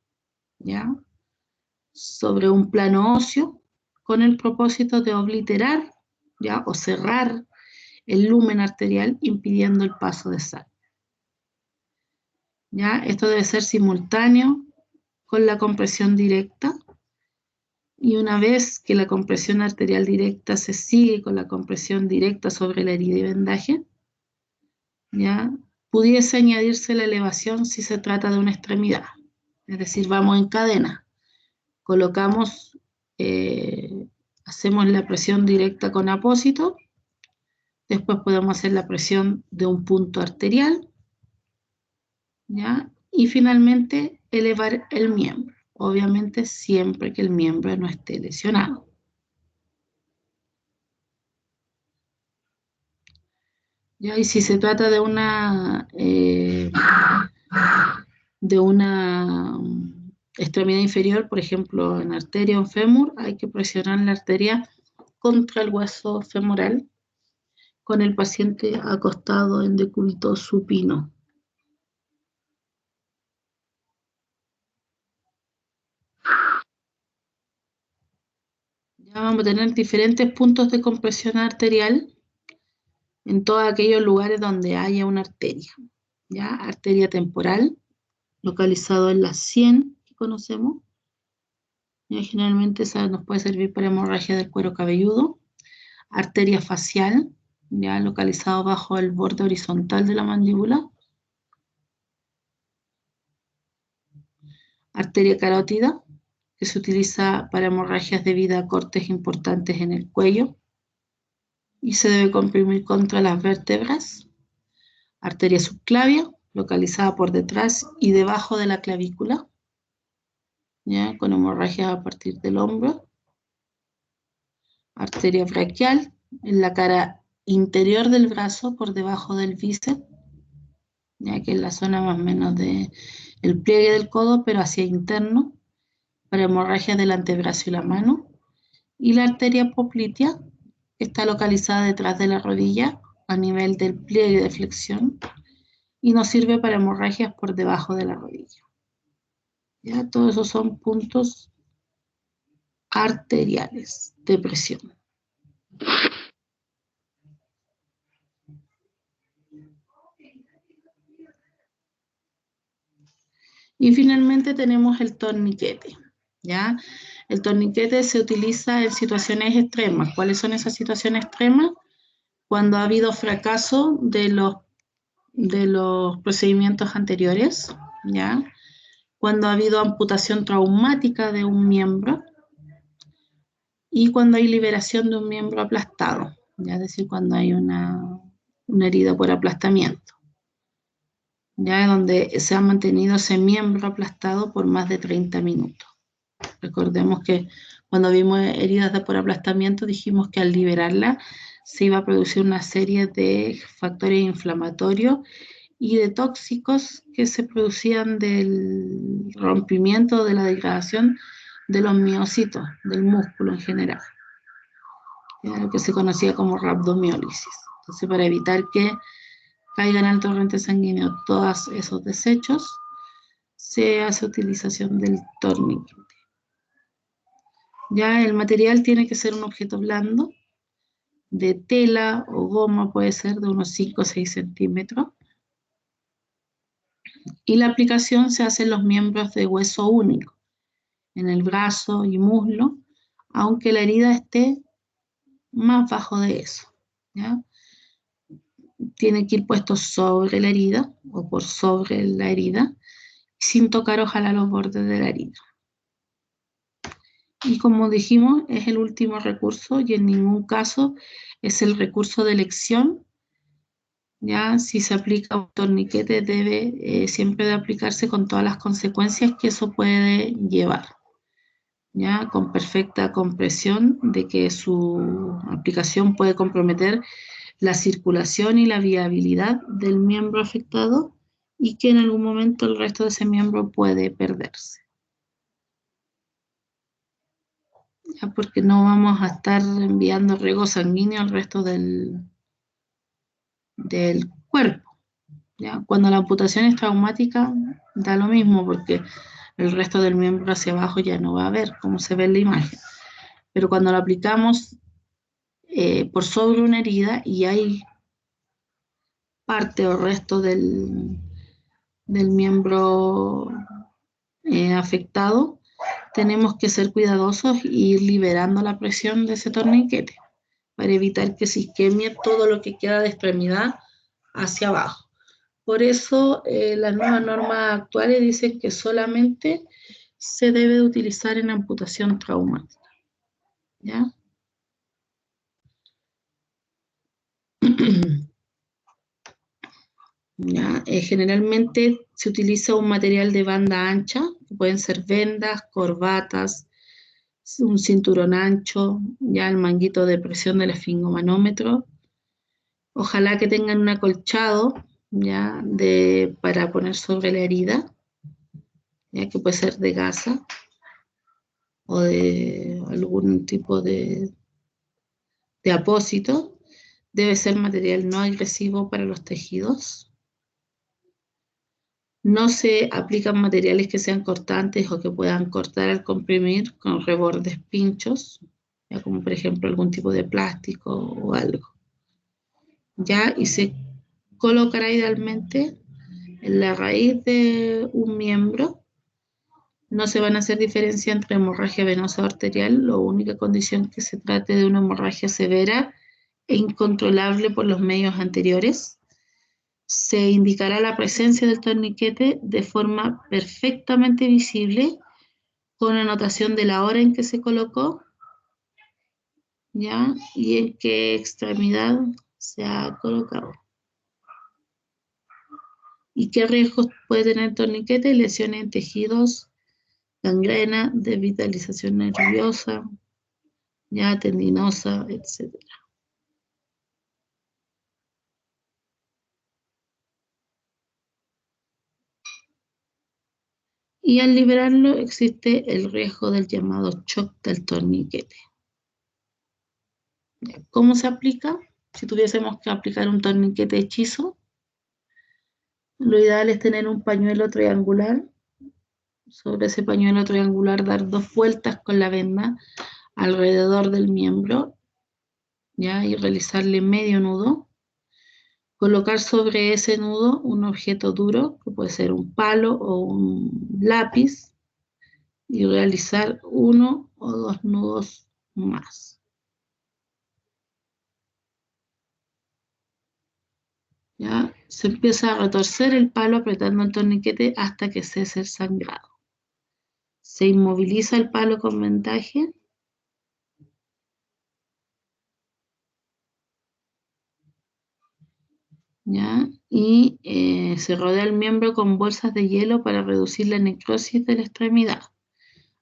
¿ya? Sobre un plano óseo, con el propósito de obliterar, ¿ya? O cerrar el lumen arterial, impidiendo el paso de sangre, ¿ya? Esto debe ser simultáneo con la compresión directa, y una vez que la compresión arterial directa se sigue con la compresión directa sobre la herida y vendaje, ¿ya? Pudiese añadirse la elevación si se trata de una extremidad, es decir, vamos en cadena, colocamos, hacemos la presión directa con apósito, después podemos hacer la presión de un punto arterial, ¿ya? Y finalmente elevar el miembro, obviamente siempre que el miembro no esté lesionado. ¿Ya? Y si se trata de una extremidad inferior, por ejemplo en arteria o fémur, hay que presionar la arteria contra el hueso femoral con el paciente acostado en decúbito supino. Ya vamos a tener diferentes puntos de compresión arterial en todos aquellos lugares donde haya una arteria. ¿Ya? Arteria temporal, localizado en la sien que conocemos. Ya, generalmente esa nos puede servir para hemorragia del cuero cabelludo. Arteria facial, ya localizado bajo el borde horizontal de la mandíbula. Arteria carótida, que se utiliza para hemorragias debido a cortes importantes en el cuello y se debe comprimir contra las vértebras. Arteria subclavia, localizada por detrás y debajo de la clavícula, ¿ya? Con hemorragia a partir del hombro. Arteria braquial, en la cara interior del brazo, por debajo del bíceps, ya que es la zona más o menos del pliegue del codo, pero hacia interno, para hemorragia del antebrazo y la mano. Y la arteria poplitea, que está localizada detrás de la rodilla, a nivel del pliegue de flexión, y nos sirve para hemorragias por debajo de la rodilla. ¿Ya? Todos esos son puntos arteriales de presión. Y finalmente tenemos el torniquete, ¿ya? El torniquete se utiliza en situaciones extremas. ¿Cuáles son esas situaciones extremas? Cuando ha habido fracaso de los procedimientos anteriores, ¿ya? Cuando ha habido amputación traumática de un miembro y cuando hay liberación de un miembro aplastado, ¿ya? Es decir, cuando hay una herida por aplastamiento, ¿ya? Donde se ha mantenido ese miembro aplastado por más de 30 minutos. Recordemos que cuando vimos heridas por aplastamiento dijimos que al liberarla se iba a producir una serie de factores inflamatorios y de tóxicos que se producían del rompimiento, de la degradación de los miocitos, del músculo en general, lo que se conocía como rhabdomiólisis. Entonces, para evitar que caigan al torrente sanguíneo todos esos desechos, se hace utilización del torniquete. Ya el material tiene que ser un objeto blando, de tela o goma, puede ser de unos 5 o 6 centímetros. Y la aplicación se hace en los miembros de hueso único, en el brazo y muslo, aunque la herida esté más bajo de eso, ¿ya? Tiene que ir puesto sobre la herida o por sobre la herida, sin tocar ojalá los bordes de la herida. Y como dijimos, es el último recurso y en ningún caso es el recurso de elección Ya, si se aplica un torniquete, debe siempre de aplicarse con todas las consecuencias que eso puede llevar. Ya, con perfecta compresión de que su aplicación puede comprometer la circulación y la viabilidad del miembro afectado y que en algún momento el resto de ese miembro puede perderse. Ya, porque no vamos a estar enviando riego sanguíneo al resto del cuerpo. ¿Ya? Cuando la amputación es traumática, da lo mismo porque el resto del miembro hacia abajo ya no va a ver, como se ve en la imagen. Pero cuando lo aplicamos por sobre una herida y hay parte o resto del miembro afectado, tenemos que ser cuidadosos e ir liberando la presión de ese torniquete para evitar que se isquemie todo lo que queda de extremidad hacia abajo. Por eso las nuevas normas actuales dicen que solamente se debe de utilizar en amputación traumática. ¿Ya? ¿Ya? Generalmente se utiliza un material de banda ancha, que pueden ser vendas, corbatas, un cinturón ancho, ya el manguito de presión del esfingomanómetro. Ojalá que tengan un acolchado ya para poner sobre la herida, ya que puede ser de gasa o de algún tipo de apósito. Debe ser material no agresivo para los tejidos. No se aplican materiales que sean cortantes o que puedan cortar al comprimir con rebordes pinchos, ya como por ejemplo algún tipo de plástico o algo. Ya, y se colocará idealmente en la raíz de un miembro. No se van a hacer diferencia entre hemorragia venosa o arterial, la única condición que se trate de una hemorragia severa e incontrolable por los medios anteriores. Se indicará la presencia del torniquete de forma perfectamente visible con anotación de la hora en que se colocó, ¿ya? Y en qué extremidad se ha colocado. ¿Y qué riesgos puede tener el torniquete? Lesiones en tejidos, gangrena, desvitalización nerviosa, ya tendinosa, etc. Y al liberarlo existe el riesgo del llamado shock del torniquete. ¿Cómo se aplica? Si tuviésemos que aplicar un torniquete hechizo, lo ideal es tener un pañuelo triangular. Sobre ese pañuelo triangular dar 2 vueltas con la venda alrededor del miembro, ¿ya? Y realizarle medio nudo. Colocar sobre ese nudo un objeto duro, que puede ser un palo o un lápiz, y realizar 1 o 2 nudos más. ¿Ya? Se empieza a retorcer el palo apretando el torniquete hasta que cese el sangrado. Se inmoviliza el palo con vendaje. ¿Ya? Y se rodea el miembro con bolsas de hielo para reducir la necrosis de la extremidad.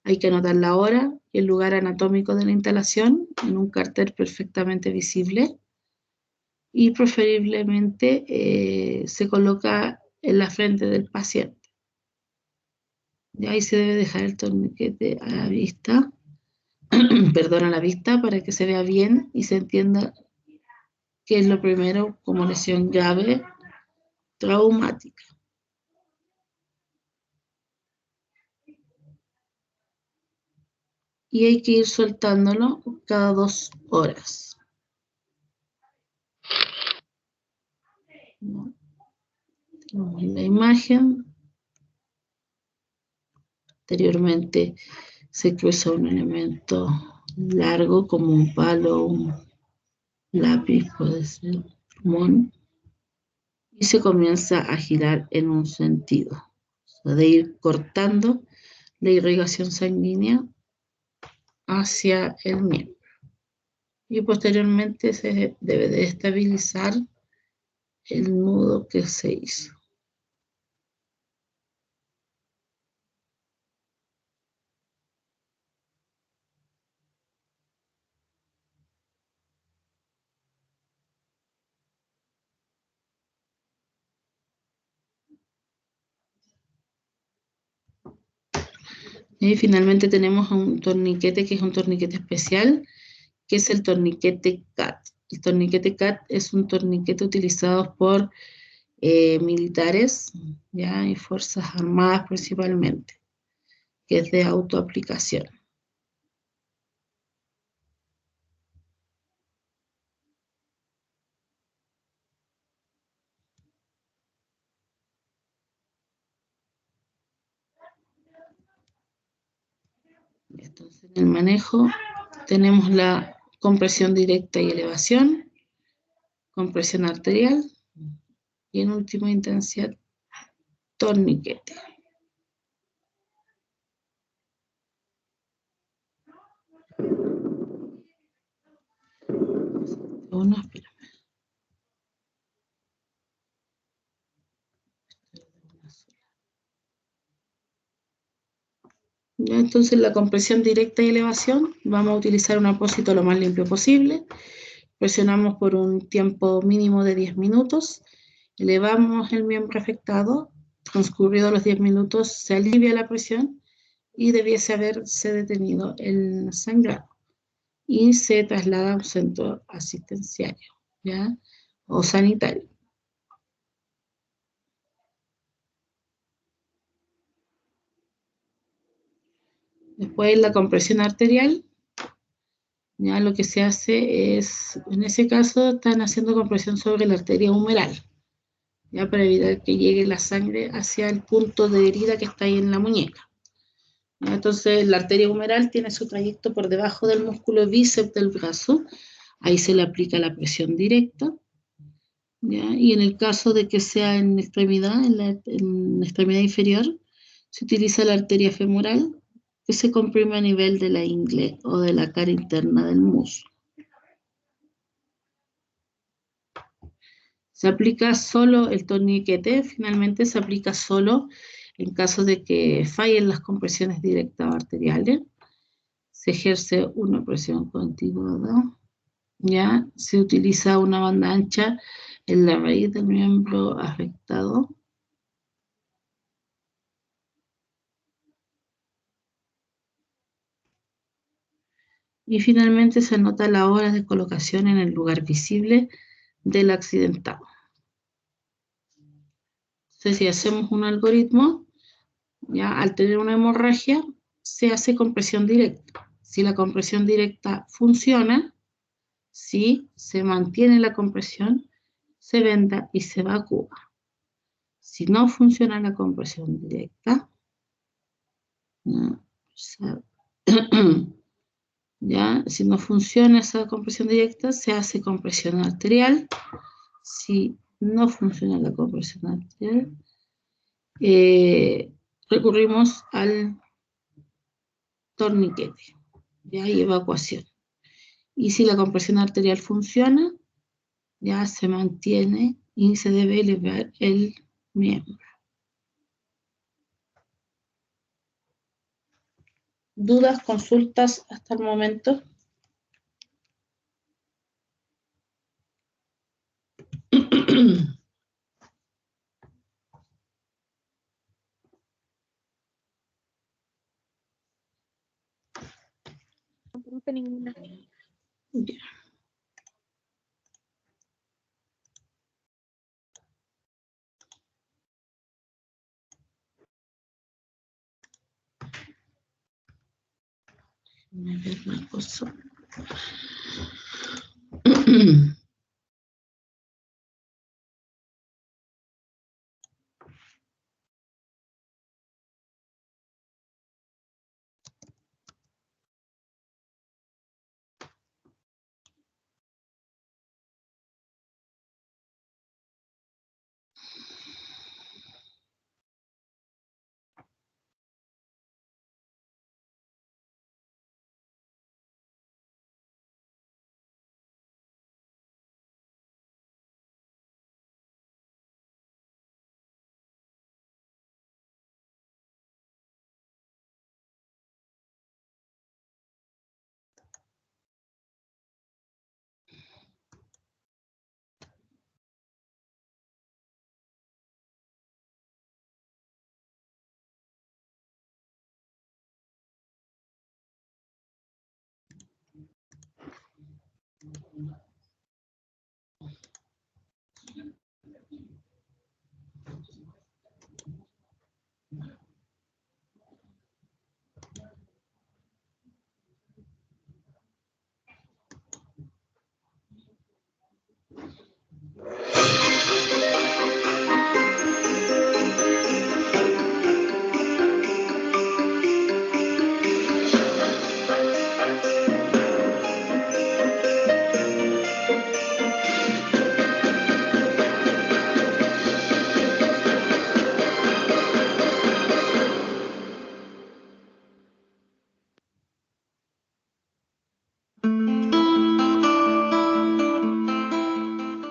Hay que anotar la hora y el lugar anatómico de la instalación en un cartel perfectamente visible y preferiblemente se coloca en la frente del paciente. De ahí se debe dejar el torniquete a la vista, perdón, a la vista para que se vea bien y se entienda qué es lo primero como lesión grave traumática. Y hay que ir soltándolo cada 2 horas. ¿No? Tenemos la imagen. Anteriormente se cruza un elemento largo como un palo, un lápiz, puede ser común, y se comienza a girar en un sentido, o sea, de ir cortando la irrigación sanguínea hacia el miembro. Y posteriormente se debe de estabilizar el nudo que se hizo. Y finalmente tenemos un torniquete que es un torniquete especial, que es el torniquete CAT. El torniquete CAT es un torniquete utilizado por militares, ¿ya? Y fuerzas armadas principalmente, que es de autoaplicación. Entonces, en el manejo tenemos la compresión directa y elevación, compresión arterial y en última instancia torniquete. Espérame. Ya, entonces la compresión directa y elevación, vamos a utilizar un apósito lo más limpio posible. Presionamos por un tiempo mínimo de 10 minutos, elevamos el miembro afectado, transcurridos los 10 minutos se alivia la presión y debiese haberse detenido el sangrado y se traslada a un centro asistenciario, ¿ya? O sanitario. Después la compresión arterial, ya lo que se hace es, en ese caso están haciendo compresión sobre la arteria humeral, ya para evitar que llegue la sangre hacia el punto de herida que está ahí en la muñeca. ¿Ya? Entonces la arteria humeral tiene su trayecto por debajo del músculo bíceps del brazo, ahí se le aplica la presión directa, ¿ya? Y en el caso de que sea en extremidad, en la extremidad inferior, se utiliza la arteria femoral que se comprime a nivel de la ingle o de la cara interna del muslo. Se aplica solo el torniquete, finalmente se aplica solo en caso de que fallen las compresiones directas arteriales. Se ejerce una presión continuada, ya se utiliza una banda ancha en la raíz del miembro afectado. Y finalmente se anota la hora de colocación en el lugar visible del accidentado. Entonces, si hacemos un algoritmo, ya al tener una hemorragia, se hace compresión directa. Si la compresión directa funciona, si se mantiene la compresión, se venda y se evacúa. Si no funciona la compresión directa, ya, si no funciona esa compresión directa, se hace compresión arterial. Si no funciona la compresión arterial, recurrimos al torniquete, ya, y evacuación. Y si la compresión arterial funciona, ya se mantiene y se debe elevar el miembro. ¿Dudas, consultas hasta el momento? No pregunto ninguna. Ya. Déjame ver una cosa.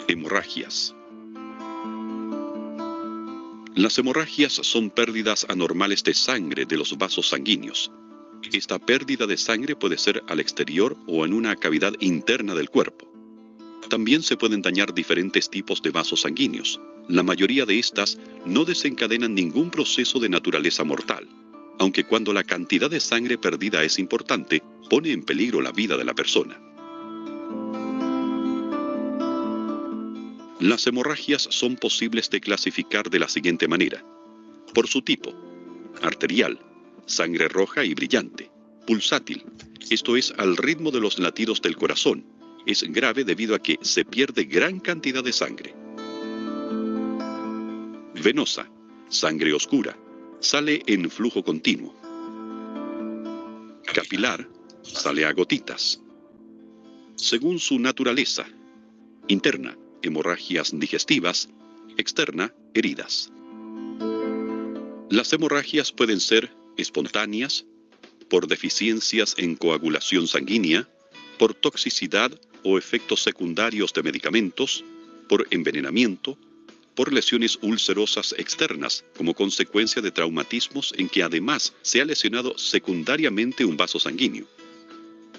Hemorragias. Las hemorragias son pérdidas anormales de sangre de los vasos sanguíneos. Esta pérdida de sangre puede ser al exterior o en una cavidad interna del cuerpo. También se pueden dañar diferentes tipos de vasos sanguíneos. La mayoría de estas no desencadenan ningún proceso de naturaleza mortal, aunque cuando la cantidad de sangre perdida es importante, pone en peligro la vida de la persona. Las hemorragias son posibles de clasificar de la siguiente manera: por su tipo: arterial, sangre roja y brillante; pulsátil, esto es al ritmo de los latidos del corazón, es grave debido a que se pierde gran cantidad de sangre; venosa, sangre oscura, sale en flujo continuo; capilar, sale a gotitas. Según su naturaleza: interna, hemorragias digestivas; externa, heridas. Las hemorragias pueden ser espontáneas, por deficiencias en coagulación sanguínea, por toxicidad o efectos secundarios de medicamentos, por envenenamiento, por lesiones ulcerosas externas como consecuencia de traumatismos en que además se ha lesionado secundariamente un vaso sanguíneo,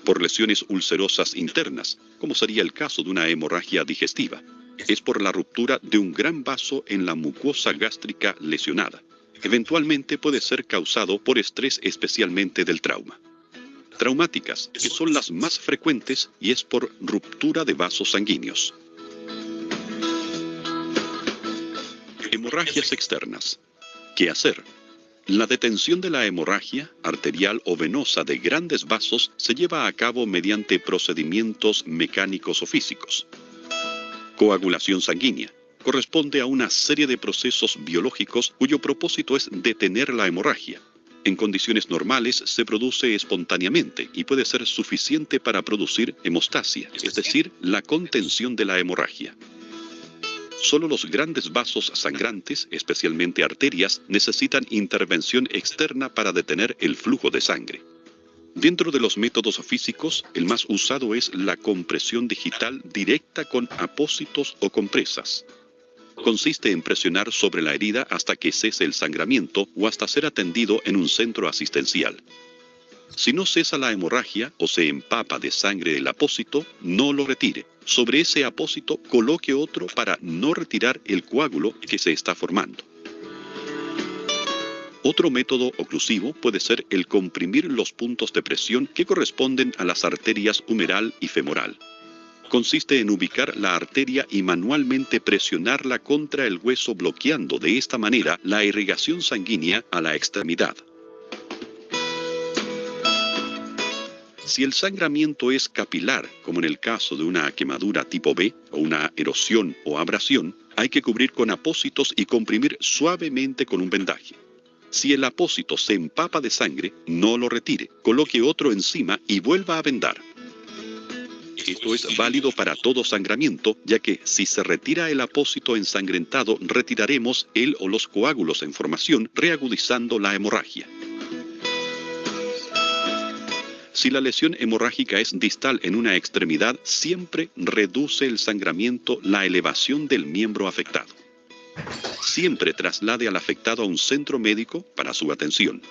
por lesiones ulcerosas internas, como sería el caso de una hemorragia digestiva. Es por la ruptura de un gran vaso en la mucosa gástrica lesionada. Eventualmente puede ser causado por estrés, especialmente del trauma. Traumáticas, que son las más frecuentes, y es por ruptura de vasos sanguíneos. Hemorragias externas. ¿Qué hacer? La detención de la hemorragia, arterial o venosa, de grandes vasos se lleva a cabo mediante procedimientos mecánicos o físicos. Coagulación sanguínea. Corresponde a una serie de procesos biológicos cuyo propósito es detener la hemorragia. En condiciones normales se produce espontáneamente y puede ser suficiente para producir hemostasia, es decir, la contención de la hemorragia. Solo los grandes vasos sangrantes, especialmente arterias, necesitan intervención externa para detener el flujo de sangre. Dentro de los métodos físicos, el más usado es la compresión digital directa con apósitos o compresas. Consiste en presionar sobre la herida hasta que cese el sangramiento o hasta ser atendido en un centro asistencial. Si no cesa la hemorragia o se empapa de sangre el apósito, no lo retire. Sobre ese apósito coloque otro para no retirar el coágulo que se está formando. Otro método oclusivo puede ser el comprimir los puntos de presión que corresponden a las arterias humeral y femoral. Consiste en ubicar la arteria y manualmente presionarla contra el hueso, bloqueando de esta manera la irrigación sanguínea a la extremidad. Si el sangramiento es capilar, como en el caso de una quemadura tipo B o una erosión o abrasión, hay que cubrir con apósitos y comprimir suavemente con un vendaje. Si el apósito se empapa de sangre, no lo retire, coloque otro encima y vuelva a vendar. Esto es válido para todo sangramiento, ya que si se retira el apósito ensangrentado, retiraremos el o los coágulos en formación, reagudizando la hemorragia. Si la lesión hemorrágica es distal en una extremidad, siempre reduce el sangramiento la elevación del miembro afectado. Siempre traslade al afectado a un centro médico para su atención.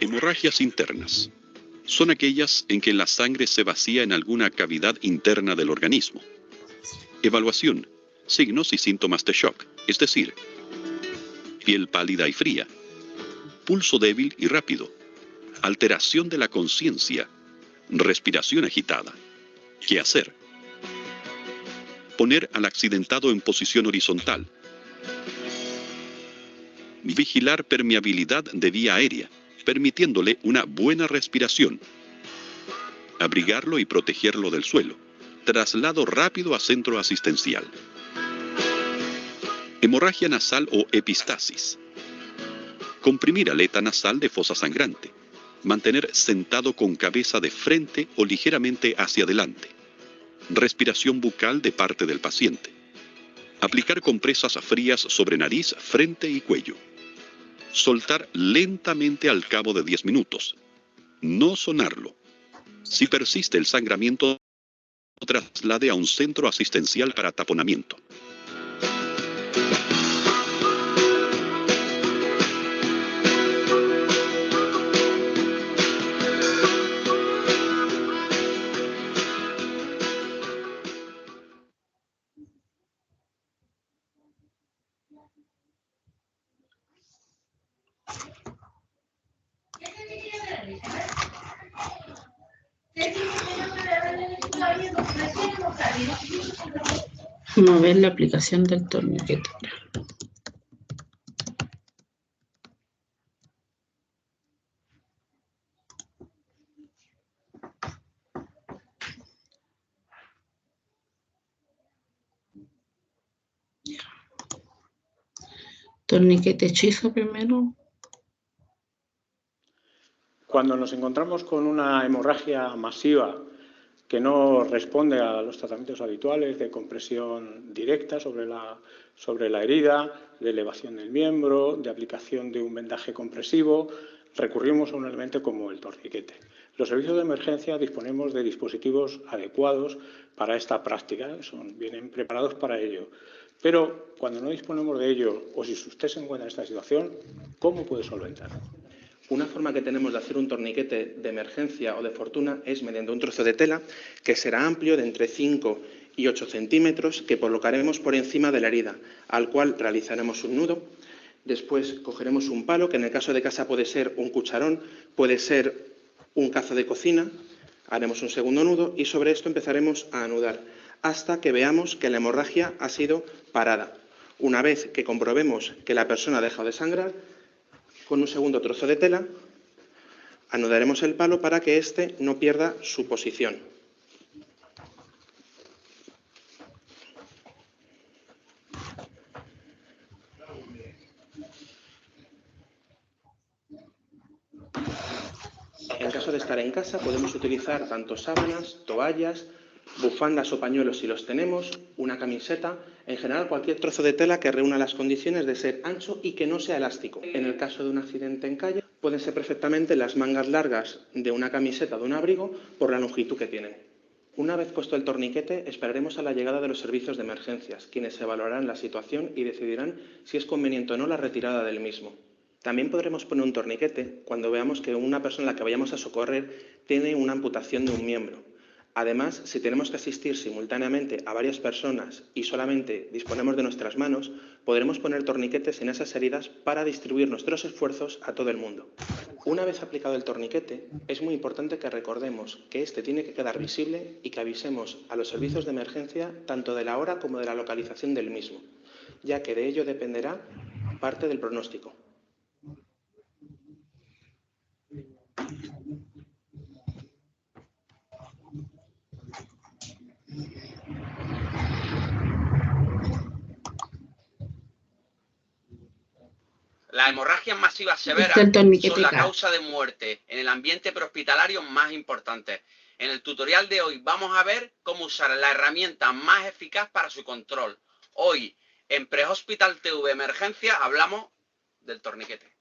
Hemorragias internas. Son aquellas en que la sangre se vacía en alguna cavidad interna del organismo. Evaluación: signos y síntomas de shock, es decir, piel pálida y fría, pulso débil y rápido, alteración de la conciencia, respiración agitada. ¿Qué hacer? Poner al accidentado en posición horizontal. Vigilar permeabilidad de vía aérea, permitiéndole una buena respiración. Abrigarlo y protegerlo del suelo. Traslado rápido a centro asistencial. Hemorragia nasal o epistasis. Comprimir aleta nasal de fosa sangrante. Mantener sentado con cabeza de frente o ligeramente hacia adelante. Respiración bucal de parte del paciente. Aplicar compresas frías sobre nariz, frente y cuello. Soltar lentamente al cabo de 10 minutos. No sonarlo. Si persiste el sangramiento, traslade a un centro asistencial para taponamiento. Vamos a ver la aplicación del torniquete. Torniquete hechizo primero. Cuando nos encontramos con una hemorragia masiva que no responde a los tratamientos habituales de compresión directa sobre la herida, de elevación del miembro, de aplicación de un vendaje compresivo, recurrimos a un elemento como el torniquete. Los servicios de emergencia disponemos de dispositivos adecuados para esta práctica, vienen preparados para ello. Pero cuando no disponemos de ello, o si usted se encuentra en esta situación, ¿cómo puede solventarlo? Una forma que tenemos de hacer un torniquete de emergencia o de fortuna es mediante un trozo de tela que será amplio de entre 5 y 8 centímetros que colocaremos por encima de la herida, al cual realizaremos un nudo. Después cogeremos un palo, que en el caso de casa puede ser un cucharón, puede ser un cazo de cocina, haremos un segundo nudo y sobre esto empezaremos a anudar hasta que veamos que la hemorragia ha sido parada. Una vez que comprobemos que la persona ha dejado de sangrar, con un segundo trozo de tela anudaremos el palo para que éste no pierda su posición. En caso de estar en casa podemos utilizar tanto sábanas, toallas, bufandas o pañuelos si los tenemos, una camiseta, en general cualquier trozo de tela que reúna las condiciones de ser ancho y que no sea elástico. En el caso de un accidente en calle pueden ser perfectamente las mangas largas de una camiseta o de un abrigo por la longitud que tienen. Una vez puesto el torniquete, esperaremos a la llegada de los servicios de emergencias, quienes evaluarán la situación y decidirán si es conveniente o no la retirada del mismo. También podremos poner un torniquete cuando veamos que una persona a la que vayamos a socorrer tiene una amputación de un miembro. Además, si tenemos que asistir simultáneamente a varias personas y solamente disponemos de nuestras manos, podremos poner torniquetes en esas heridas para distribuir nuestros esfuerzos a todo el mundo. Una vez aplicado el torniquete, es muy importante que recordemos que este tiene que quedar visible y que avisemos a los servicios de emergencia tanto de la hora como de la localización del mismo, ya que de ello dependerá parte del pronóstico. Las hemorragias masivas severas son la causa de muerte en el ambiente prehospitalario más importante. En el tutorial de hoy vamos a ver cómo usar la herramienta más eficaz para su control. Hoy, en Prehospital TV Emergencia, hablamos del torniquete.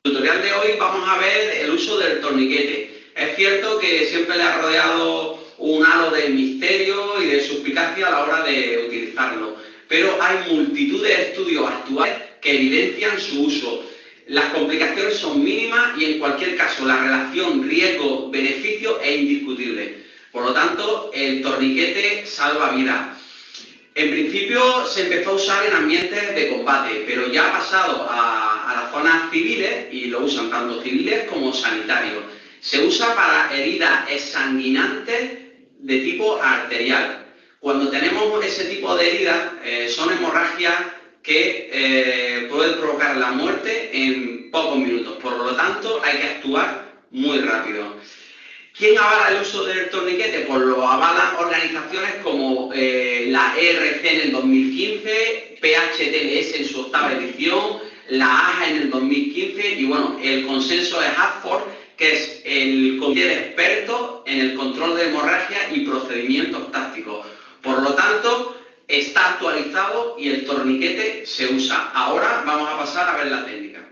En el tutorial de hoy vamos a ver el uso del torniquete. Es cierto que siempre le ha rodeado un halo de misterio y de suspicacia a la hora de utilizarlo, pero hay multitud de estudios actuales que evidencian su uso. Las complicaciones son mínimas y en cualquier caso la relación riesgo-beneficio es indiscutible. Por lo tanto, el torniquete salva vidas. En principio se empezó a usar en ambientes de combate, pero ya ha pasado a las zonas civiles y lo usan tanto civiles como sanitarios. Se usa para heridas exsanguinantes de tipo arterial. Cuando tenemos ese tipo de heridas, son hemorragias que pueden provocar la muerte en pocos minutos. Por lo tanto, hay que actuar muy rápido. ¿Quién avala el uso del torniquete? Pues lo avalan organizaciones como la ERC en el 2015, PHTLS en su 8ª edición, la AJA en el 2015 y bueno, el consenso de Hartford, que es el comité de expertos en el control de hemorragia y procedimientos tácticos. Por lo tanto, está actualizado y el torniquete se usa. Ahora vamos a pasar a ver la técnica.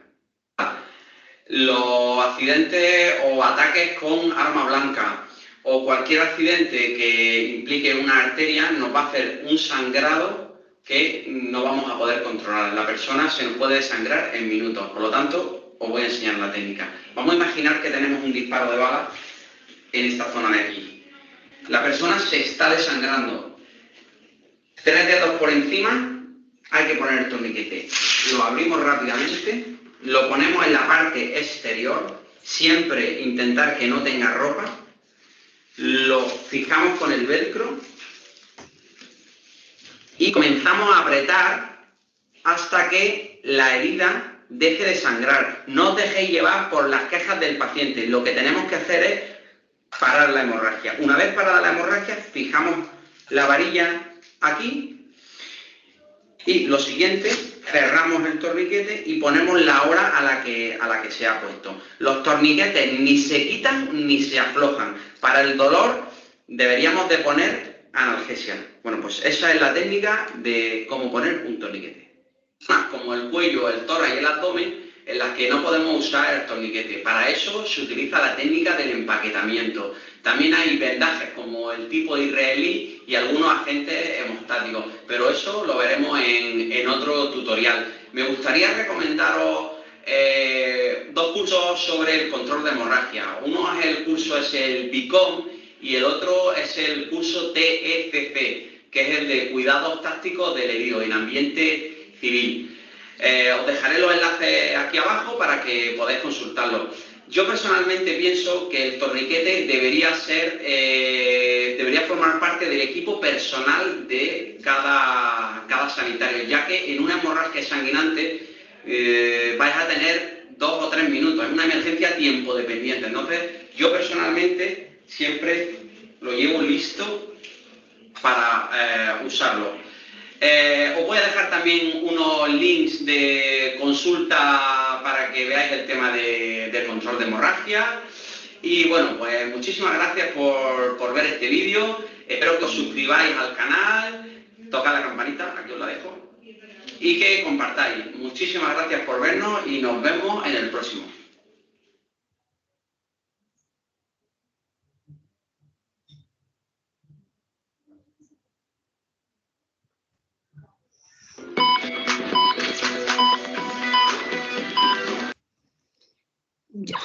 Los accidentes o ataques con arma blanca o cualquier accidente que implique una arteria nos va a hacer un sangrado que no vamos a poder controlar. La persona se nos puede desangrar en minutos. Por lo tanto, os voy a enseñar la técnica. Vamos a imaginar que tenemos un disparo de bala en esta zona de aquí. La persona se está desangrando. 3 dedos por encima, hay que poner el torniquete. Lo abrimos rápidamente, lo ponemos en la parte exterior, siempre intentar que no tenga ropa, lo fijamos con el velcro y comenzamos a apretar hasta que la herida deje de sangrar. No os dejéis llevar por las quejas del paciente. Lo que tenemos que hacer es parar la hemorragia. Una vez parada la hemorragia, fijamos la varilla aquí y lo siguiente, cerramos el torniquete y ponemos la hora a la que se ha puesto. Los torniquetes ni se quitan ni se aflojan. Para el dolor deberíamos de poner analgesia. Bueno, pues esa es la técnica de cómo poner un torniquete. Como el cuello, el tórax y el abdomen, en las que no podemos usar el torniquete. Para eso se utiliza la técnica del empaquetamiento. También hay vendajes como el tipo israelí y algunos agentes hemostáticos, pero eso lo veremos en otro tutorial. Me gustaría recomendaros 2 cursos sobre el control de hemorragia. Uno es el curso el BICOM y el otro es el curso TECC, que es el de cuidados tácticos del herido en ambiente civil. Os dejaré los enlaces aquí abajo para que podáis consultarlo. Yo personalmente pienso que el torniquete debería formar parte del equipo personal de cada sanitario, ya que en una hemorragia sanguinante vais a tener 2 o 3 minutos, es una emergencia tiempo dependiente. Entonces, yo personalmente siempre lo llevo listo para usarlo. Os voy a dejar también unos links de consulta para que veáis el tema del control de hemorragia. Y bueno, pues muchísimas gracias por ver este vídeo. Espero que os suscribáis al canal, tocad la campanita, aquí os la dejo, y que compartáis. Muchísimas gracias por vernos y nos vemos en el próximo. Ya.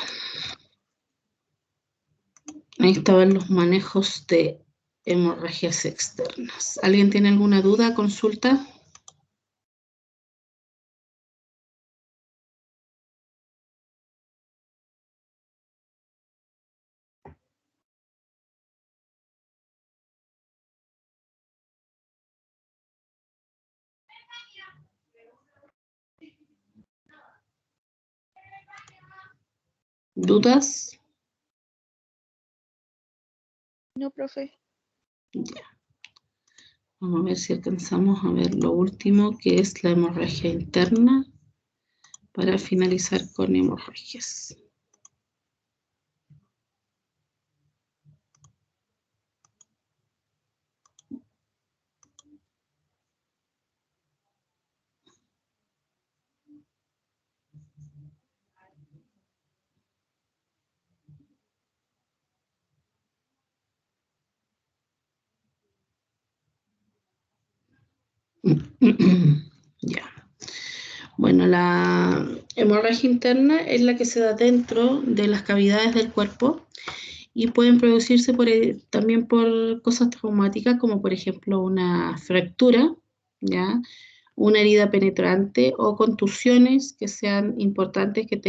Ahí estaban los manejos de hemorragias externas. ¿Alguien tiene alguna duda, consulta? ¿Dudas? No, profe. Ya. Vamos a ver si alcanzamos a ver lo último, que es la hemorragia interna, para finalizar con hemorragias. Ya. Bueno, Bueno, la hemorragia interna es la que se da dentro de las cavidades del cuerpo y pueden producirse también por cosas traumáticas, como por ejemplo una fractura, ¿ya? Una herida penetrante o contusiones que sean importantes, que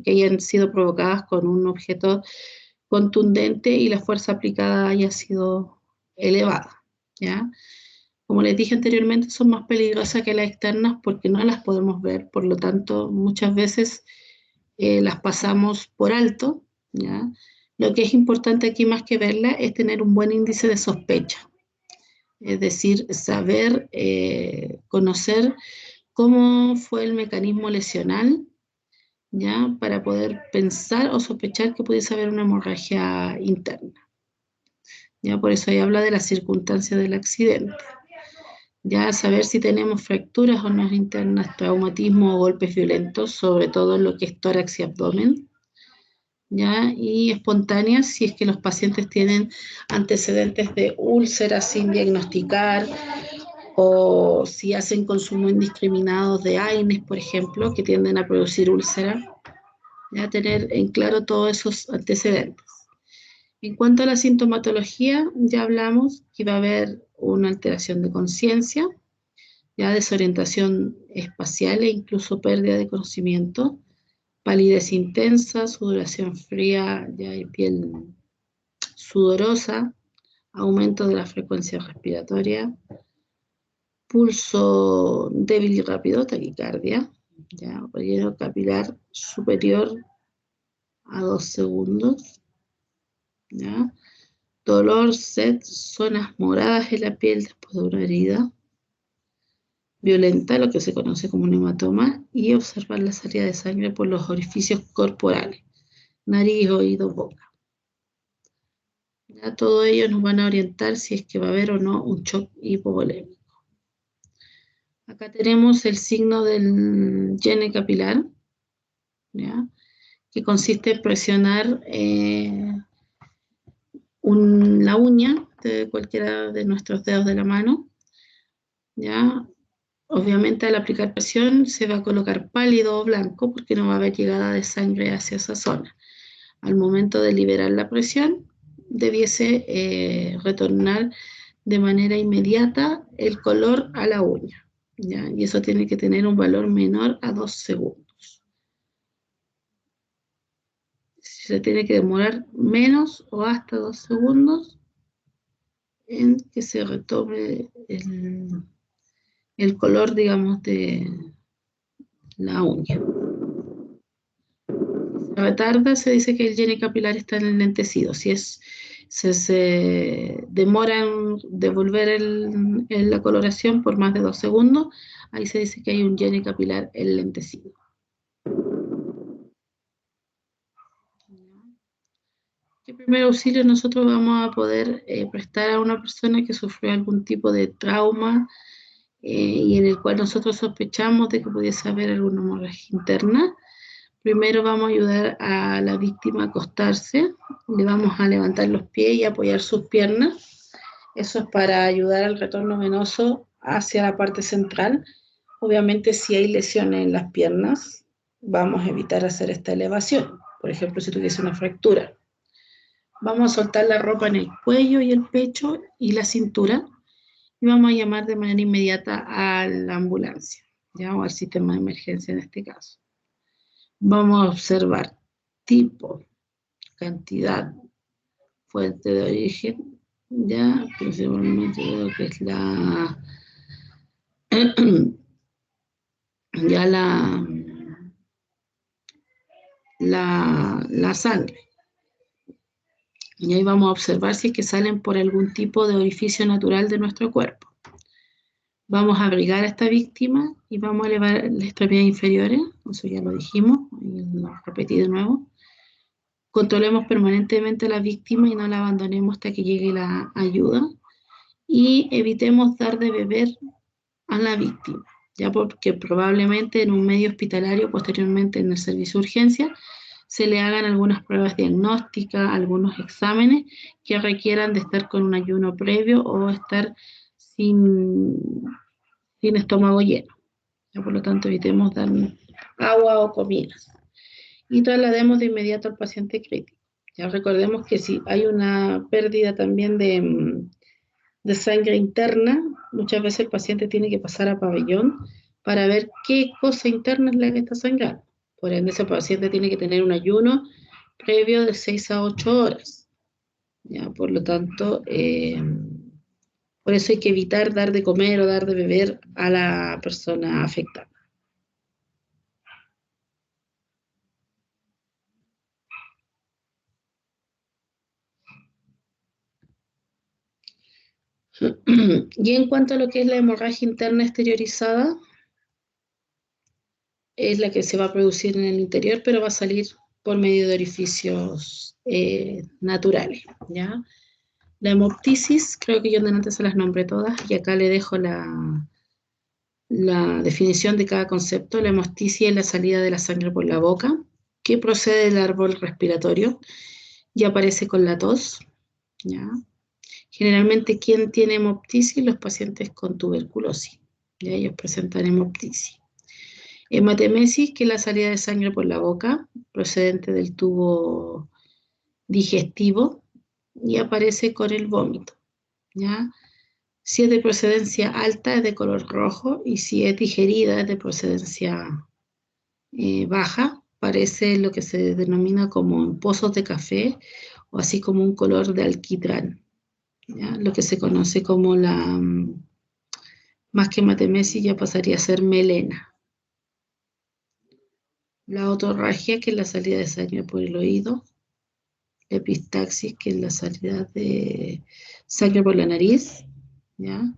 hayan sido provocadas con un objeto contundente y la fuerza aplicada haya sido elevada, ¿ya? Como les dije anteriormente, son más peligrosas que las externas porque no las podemos ver, por lo tanto, muchas veces las pasamos por alto, ¿ya? Lo que es importante aquí, más que verla, es tener un buen índice de sospecha. Es decir, saber, conocer cómo fue el mecanismo lesional, ¿ya? Para poder pensar o sospechar que pudiese haber una hemorragia interna. ¿Ya? Por eso ahí habla de las circunstancias del accidente. Ya saber si tenemos fracturas o no internas, traumatismo o golpes violentos, sobre todo en lo que es tórax y abdomen. ¿Ya? Y espontáneas si es que los pacientes tienen antecedentes de úlceras sin diagnosticar, o si hacen consumo indiscriminado de AINES, por ejemplo, que tienden a producir úlceras. Ya tener en claro todos esos antecedentes. En cuanto a la sintomatología, ya hablamos que va a haber una alteración de conciencia, ya desorientación espacial e incluso pérdida de conocimiento, palidez intensa, sudoración fría, ya hay piel sudorosa, aumento de la frecuencia respiratoria, pulso débil y rápido, taquicardia, ya relleno capilar superior a 2 segundos, ¿ya? Dolor, sed, zonas moradas en la piel después de una herida violenta, lo que se conoce como un hematoma, y observar la salida de sangre por los orificios corporales, nariz, oído, boca. Ya todo ello nos van a orientar si es que va a haber o no un shock hipovolémico. Acá tenemos el signo del yene capilar, ¿ya? Que consiste en presionar la uña de cualquiera de nuestros dedos de la mano, ¿ya? Obviamente al aplicar presión se va a colocar pálido o blanco porque no va a haber llegada de sangre hacia esa zona. Al momento de liberar la presión, debiese retornar de manera inmediata el color a la uña, ¿ya? Y eso tiene que tener un valor menor a 2 segundos. Se tiene que demorar menos o hasta 2 segundos en que se retome el color, digamos, de la uña. Si se retarda, se dice que el yene capilar está enlentecido. Si se demora en devolver la coloración por más de 2 segundos, ahí se dice que hay un yene capilar enlentecido. ¿Qué primer auxilio nosotros vamos a poder prestar a una persona que sufrió algún tipo de trauma y en el cual nosotros sospechamos de que pudiese haber alguna hemorragia interna? Primero vamos a ayudar a la víctima a acostarse, le vamos a levantar los pies y apoyar sus piernas. Eso es para ayudar al retorno venoso hacia la parte central. Obviamente, si hay lesiones en las piernas, vamos a evitar hacer esta elevación. Por ejemplo, si tuviese una fractura. Vamos a soltar la ropa en el cuello y el pecho y la cintura y vamos a llamar de manera inmediata a la ambulancia, ¿ya? O al sistema de emergencia en este caso. Vamos a observar tipo, cantidad, fuente de origen, ya, principalmente lo que es la sangre. Y ahí vamos a observar si es que salen por algún tipo de orificio natural de nuestro cuerpo. Vamos a abrigar a esta víctima y vamos a elevar las extremidades inferiores, eso ya lo dijimos, y lo repetí de nuevo. Controlemos permanentemente a la víctima y no la abandonemos hasta que llegue la ayuda. Y evitemos dar de beber a la víctima, ya porque probablemente en un medio hospitalario, posteriormente en el servicio de urgencia, se le hagan algunas pruebas diagnósticas, algunos exámenes que requieran de estar con un ayuno previo o estar sin estómago lleno. Ya, por lo tanto, evitemos dar agua o comidas. Y traslademos de inmediato al paciente crítico. Ya recordemos que si hay una pérdida también de sangre interna, muchas veces el paciente tiene que pasar a pabellón para ver qué cosa interna es la que está sangrando. Por ende, ese paciente tiene que tener un ayuno previo de 6 a 8 horas. Ya, por lo tanto, por eso hay que evitar dar de comer o dar de beber a la persona afectada. Y en cuanto a lo que es la hemorragia interna exteriorizada, es la que se va a producir en el interior, pero va a salir por medio de orificios naturales, ¿ya? La hemoptisis, creo que yo antes se las nombré todas, y acá le dejo la definición de cada concepto. La hemoptisis es la salida de la sangre por la boca, que procede del árbol respiratorio y aparece con la tos, ¿ya? Generalmente, ¿quién tiene hemoptisis? Los pacientes con tuberculosis, ¿ya? Ellos presentan hemoptisis. Hematemesis, que es la salida de sangre por la boca, procedente del tubo digestivo, y aparece con el vómito, ¿ya? Si es de procedencia alta, es de color rojo, y si es digerida, es de procedencia baja, parece lo que se denomina como pozos de café, o así como un color de alquitrán, ¿ya? Lo que se conoce como más que hematemesis, ya pasaría a ser melena. La otorragia, que es la salida de sangre por el oído. La epistaxis, que es la salida de sangre por la nariz, ¿ya?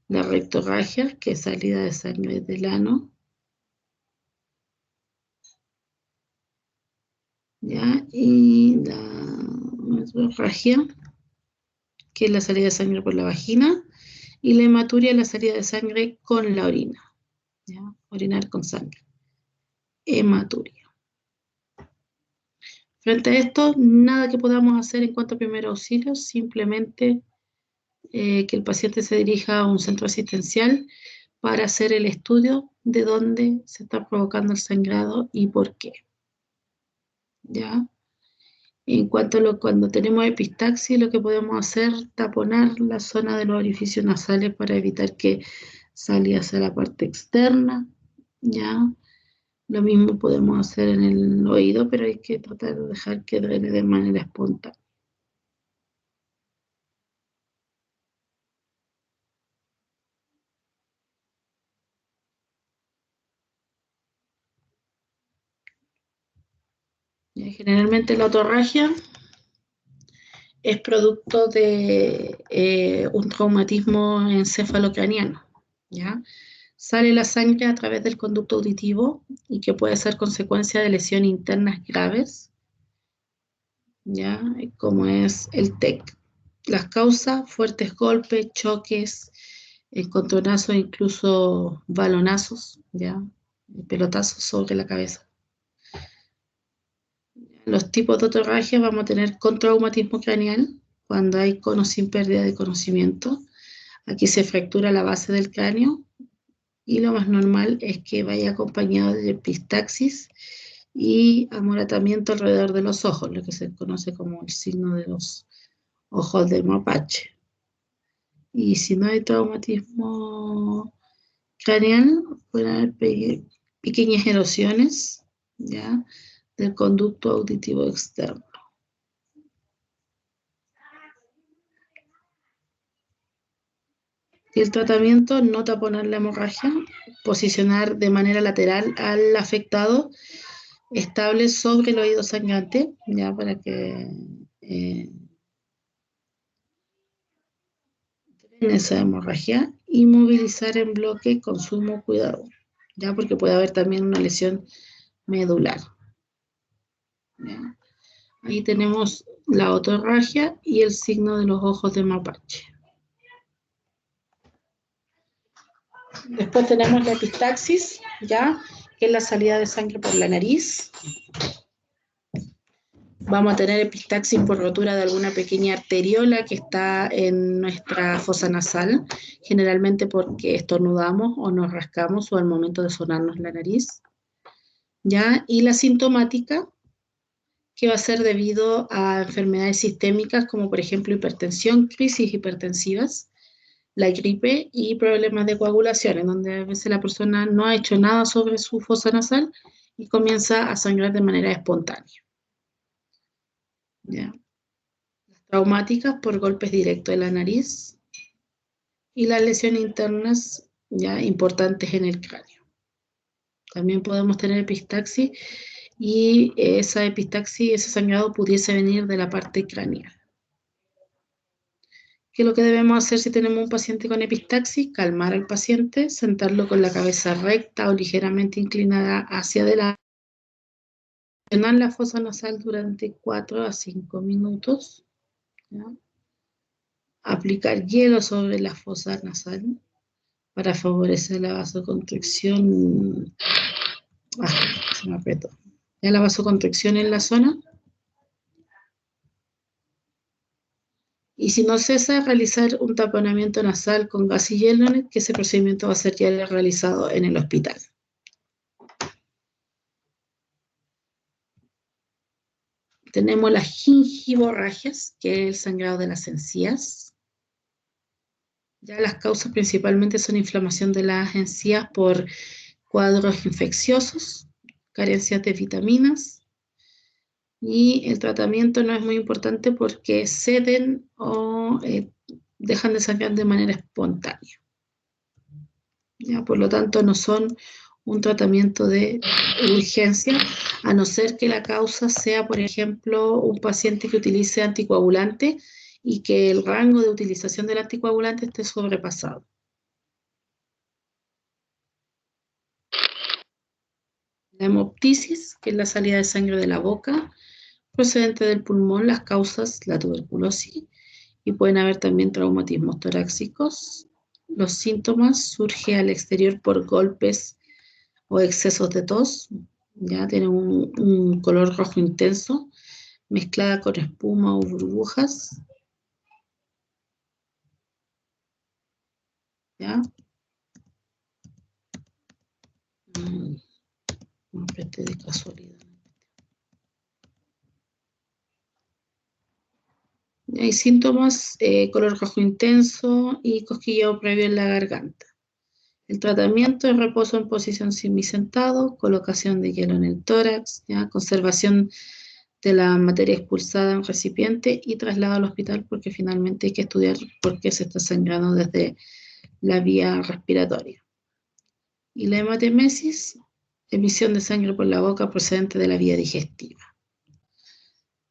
La rectorragia, que es salida de sangre del ano, ¿ya? Y la metrorragia, que es la salida de sangre por la vagina, y la hematuria, la salida de sangre con la orina, ¿ya? Orinar con sangre. Hematuria. Frente a esto, nada que podamos hacer en cuanto a primeros auxilios, simplemente que el paciente se dirija a un centro asistencial para hacer el estudio de dónde se está provocando el sangrado y por qué. ¿Ya? En cuanto a cuando tenemos epistaxis, lo que podemos hacer es taponar la zona de los orificios nasales para evitar que salga hacia la parte externa. ¿Ya? Lo mismo podemos hacer en el oído, pero hay que tratar de dejar que drene de manera espontánea. Generalmente la otorragia es producto de un traumatismo encefalocraniano, ¿ya? Sale la sangre a través del conducto auditivo y que puede ser consecuencia de lesiones internas graves, ¿ya? Como es el TEC. Las causas: fuertes golpes, choques, encontronazos, incluso balonazos, ¿ya? Pelotazos sobre la cabeza. Los tipos de otorragia: vamos a tener con traumatismo craneal, cuando hay con o sin pérdida de conocimiento. Aquí se fractura la base del cráneo y lo más normal es que vaya acompañado de epistaxis y amoratamiento alrededor de los ojos, lo que se conoce como el signo de los ojos de mapache. Y si no hay traumatismo craneal, pueden haber pequeñas erosiones, ¿ya?, del conducto auditivo externo. Y el tratamiento: no taponar la hemorragia, posicionar de manera lateral al afectado estable sobre el oído sangrante, ya, para que drene esa hemorragia, y movilizar en bloque con sumo cuidado, ya, porque puede haber también una lesión medular. ¿Ya? Ahí tenemos la otorragia y el signo de los ojos de mapache. Después tenemos la epistaxis, ¿ya?, que es la salida de sangre por la nariz. Vamos a tener epistaxis por rotura de alguna pequeña arteriola que está en nuestra fosa nasal, generalmente porque estornudamos o nos rascamos o al momento de sonarnos la nariz. ¿Ya? Y la sintomática, que va a ser debido a enfermedades sistémicas como por ejemplo hipertensión, crisis hipertensivas, la gripe y problemas de coagulación, en donde a veces la persona no ha hecho nada sobre su fosa nasal y comienza a sangrar de manera espontánea. ¿Ya? Las traumáticas por golpes directos en la nariz y las lesiones internas ya importantes en el cráneo. También podemos tener epistaxis y esa epistaxis, ese sangrado pudiese venir de la parte craneal. ¿Qué es lo que debemos hacer si tenemos un paciente con epistaxis? Calmar al paciente, sentarlo con la cabeza recta o ligeramente inclinada hacia adelante. Llenar la fosa nasal durante 4 a 5 minutos. ¿Ya? Aplicar hielo sobre la fosa nasal para favorecer la vasoconstricción. Se me apretó. Ya la vasoconstricción en la zona. Y si no cesa, realizar un taponamiento nasal con gas y hielo, que ese procedimiento va a ser ya realizado en el hospital. Tenemos las gingivorragias, que es el sangrado de las encías. Ya las causas principalmente son inflamación de las encías por cuadros infecciosos, carencias de vitaminas, y el tratamiento no es muy importante porque ceden o dejan de sangrar de manera espontánea. ¿Ya? Por lo tanto, no son un tratamiento de urgencia, a no ser que la causa sea, por ejemplo, un paciente que utilice anticoagulante y que el rango de utilización del anticoagulante esté sobrepasado. La hemoptisis, que es la salida de sangre de la boca, procedente del pulmón, las causas, la tuberculosis, y pueden haber también traumatismos torácicos. Los síntomas surgen al exterior por golpes o excesos de tos, ya tienen un color rojo intenso, mezclada con espuma o burbujas, ¿ya? No apreté de casualidad. Hay síntomas, color rojo intenso y cosquilleo previo en la garganta. El tratamiento es reposo en posición semisentado, colocación de hielo en el tórax, ¿ya? Conservación de la materia expulsada en recipiente y traslado al hospital, porque finalmente hay que estudiar por qué se está sangrando desde la vía respiratoria. Y la hematemesis, emisión de sangre por la boca procedente de la vía digestiva.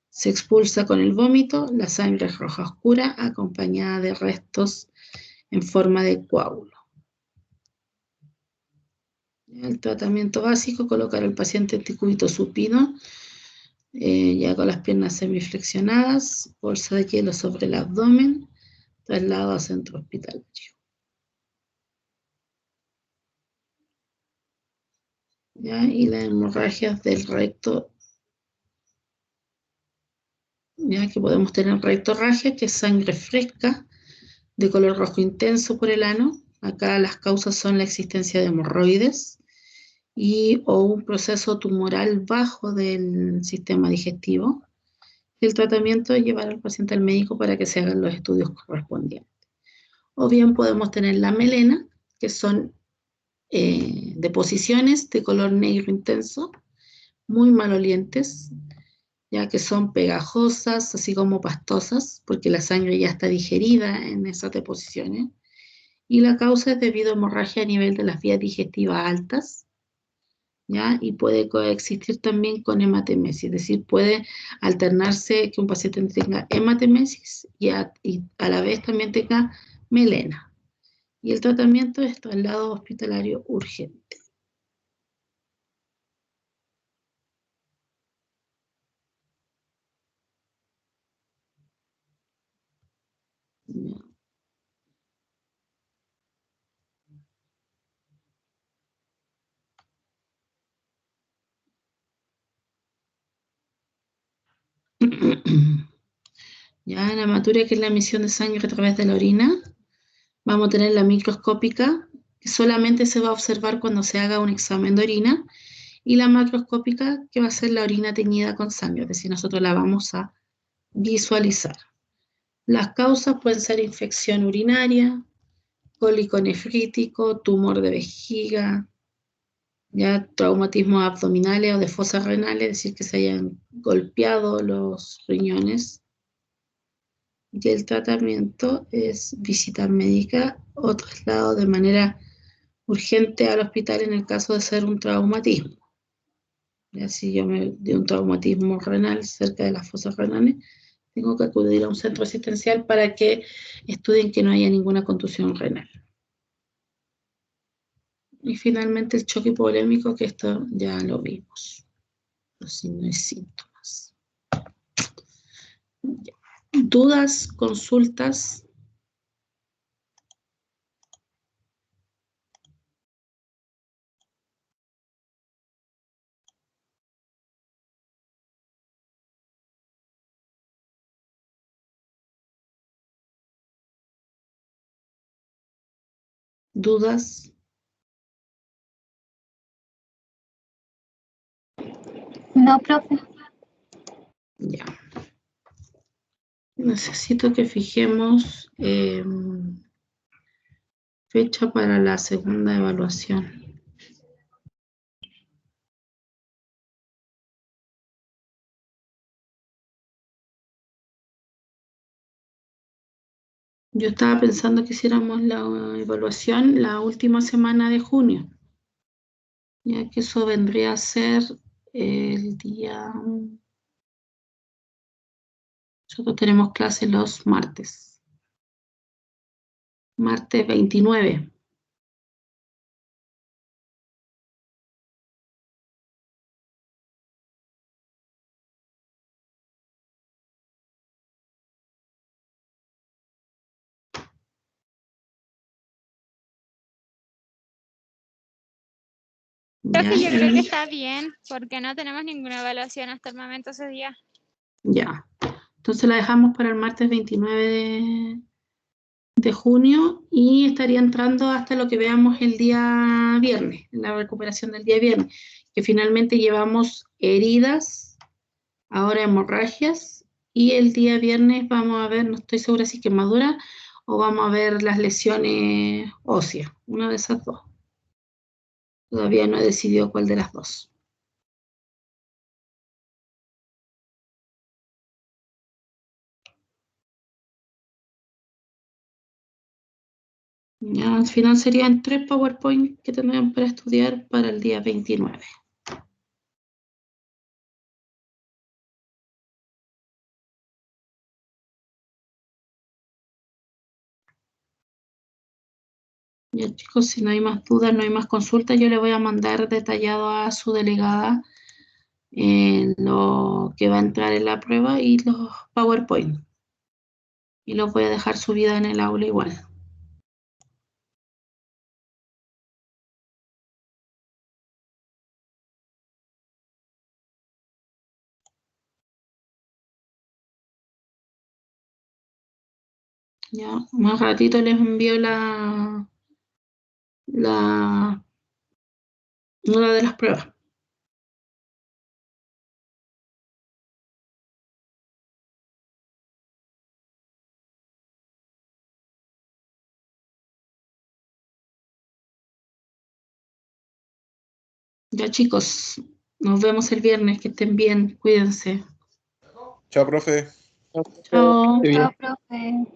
Se expulsa con el vómito, la sangre es roja oscura acompañada de restos en forma de coágulo. El tratamiento básico, colocar al paciente en decúbito supino, ya con las piernas semiflexionadas, bolsa de hielo sobre el abdomen, traslado a centro hospitalario. ¿Ya? Y las hemorragias del recto, ya que podemos tener rectorragia, que es sangre fresca, de color rojo intenso por el ano. Acá las causas son la existencia de hemorroides o un proceso tumoral bajo del sistema digestivo. El tratamiento es llevar al paciente al médico para que se hagan los estudios correspondientes. O bien podemos tener la melena, que son deposiciones de color negro intenso, muy malolientes, ya que son pegajosas, así como pastosas, porque la sangre ya está digerida en esas deposiciones. Y la causa es debido a hemorragia a nivel de las vías digestivas altas, ¿ya? Y puede coexistir también con hematemesis, es decir, puede alternarse que un paciente tenga hematemesis y a la vez también tenga melena. Y el tratamiento es traslado hospitalario urgente. ¿Ya? Ya en la hematuria, que es la emisión de sangre a través de la orina, vamos a tener la microscópica, que solamente se va a observar cuando se haga un examen de orina, y la macroscópica, que va a ser la orina teñida con sangre, es decir, nosotros la vamos a visualizar. Las causas pueden ser infección urinaria, cólico nefrítico, tumor de vejiga, ya traumatismos abdominales o de fosas renales, es decir, que se hayan golpeado los riñones. Y el tratamiento es visita médica o traslado de manera urgente al hospital en el caso de ser un traumatismo. Ya si yo me de un traumatismo renal cerca de las fosas renales, tengo que acudir a un centro asistencial para que estudien que no haya ninguna contusión renal. Y finalmente el choque hipovolémico, que esto ya lo vimos, los signos y síntomas. Ya. ¿Dudas, consultas? ¿Dudas? No, profe. Ya. Necesito que fijemos fecha para la segunda evaluación. Yo estaba pensando que hiciéramos la evaluación la última semana de junio, ya que eso vendría a ser el día... Nosotros tenemos clase los martes. Martes 29. Profe, yo creo que está bien, porque no tenemos ninguna evaluación hasta el momento ese día. Ya. Entonces la dejamos para el martes 29 de junio y estaría entrando hasta lo que veamos el día viernes, en la recuperación del día viernes, que finalmente llevamos heridas, ahora hemorragias, y el día viernes vamos a ver, no estoy segura si quemadura o vamos a ver las lesiones óseas, una de esas dos. Todavía no he decidido cuál de las dos. Ya, al final serían 3 PowerPoint que tendrían para estudiar para el día 29. Ya chicos, si no hay más dudas, no hay más consultas, yo le voy a mandar detallado a su delegada lo que va a entrar en la prueba y los PowerPoint. Y los voy a dejar subida en el aula igual. Ya, más ratito les envío una de las pruebas. Ya chicos, nos vemos el viernes, que estén bien, cuídense. Chao, profe. Chao. Chao, profe.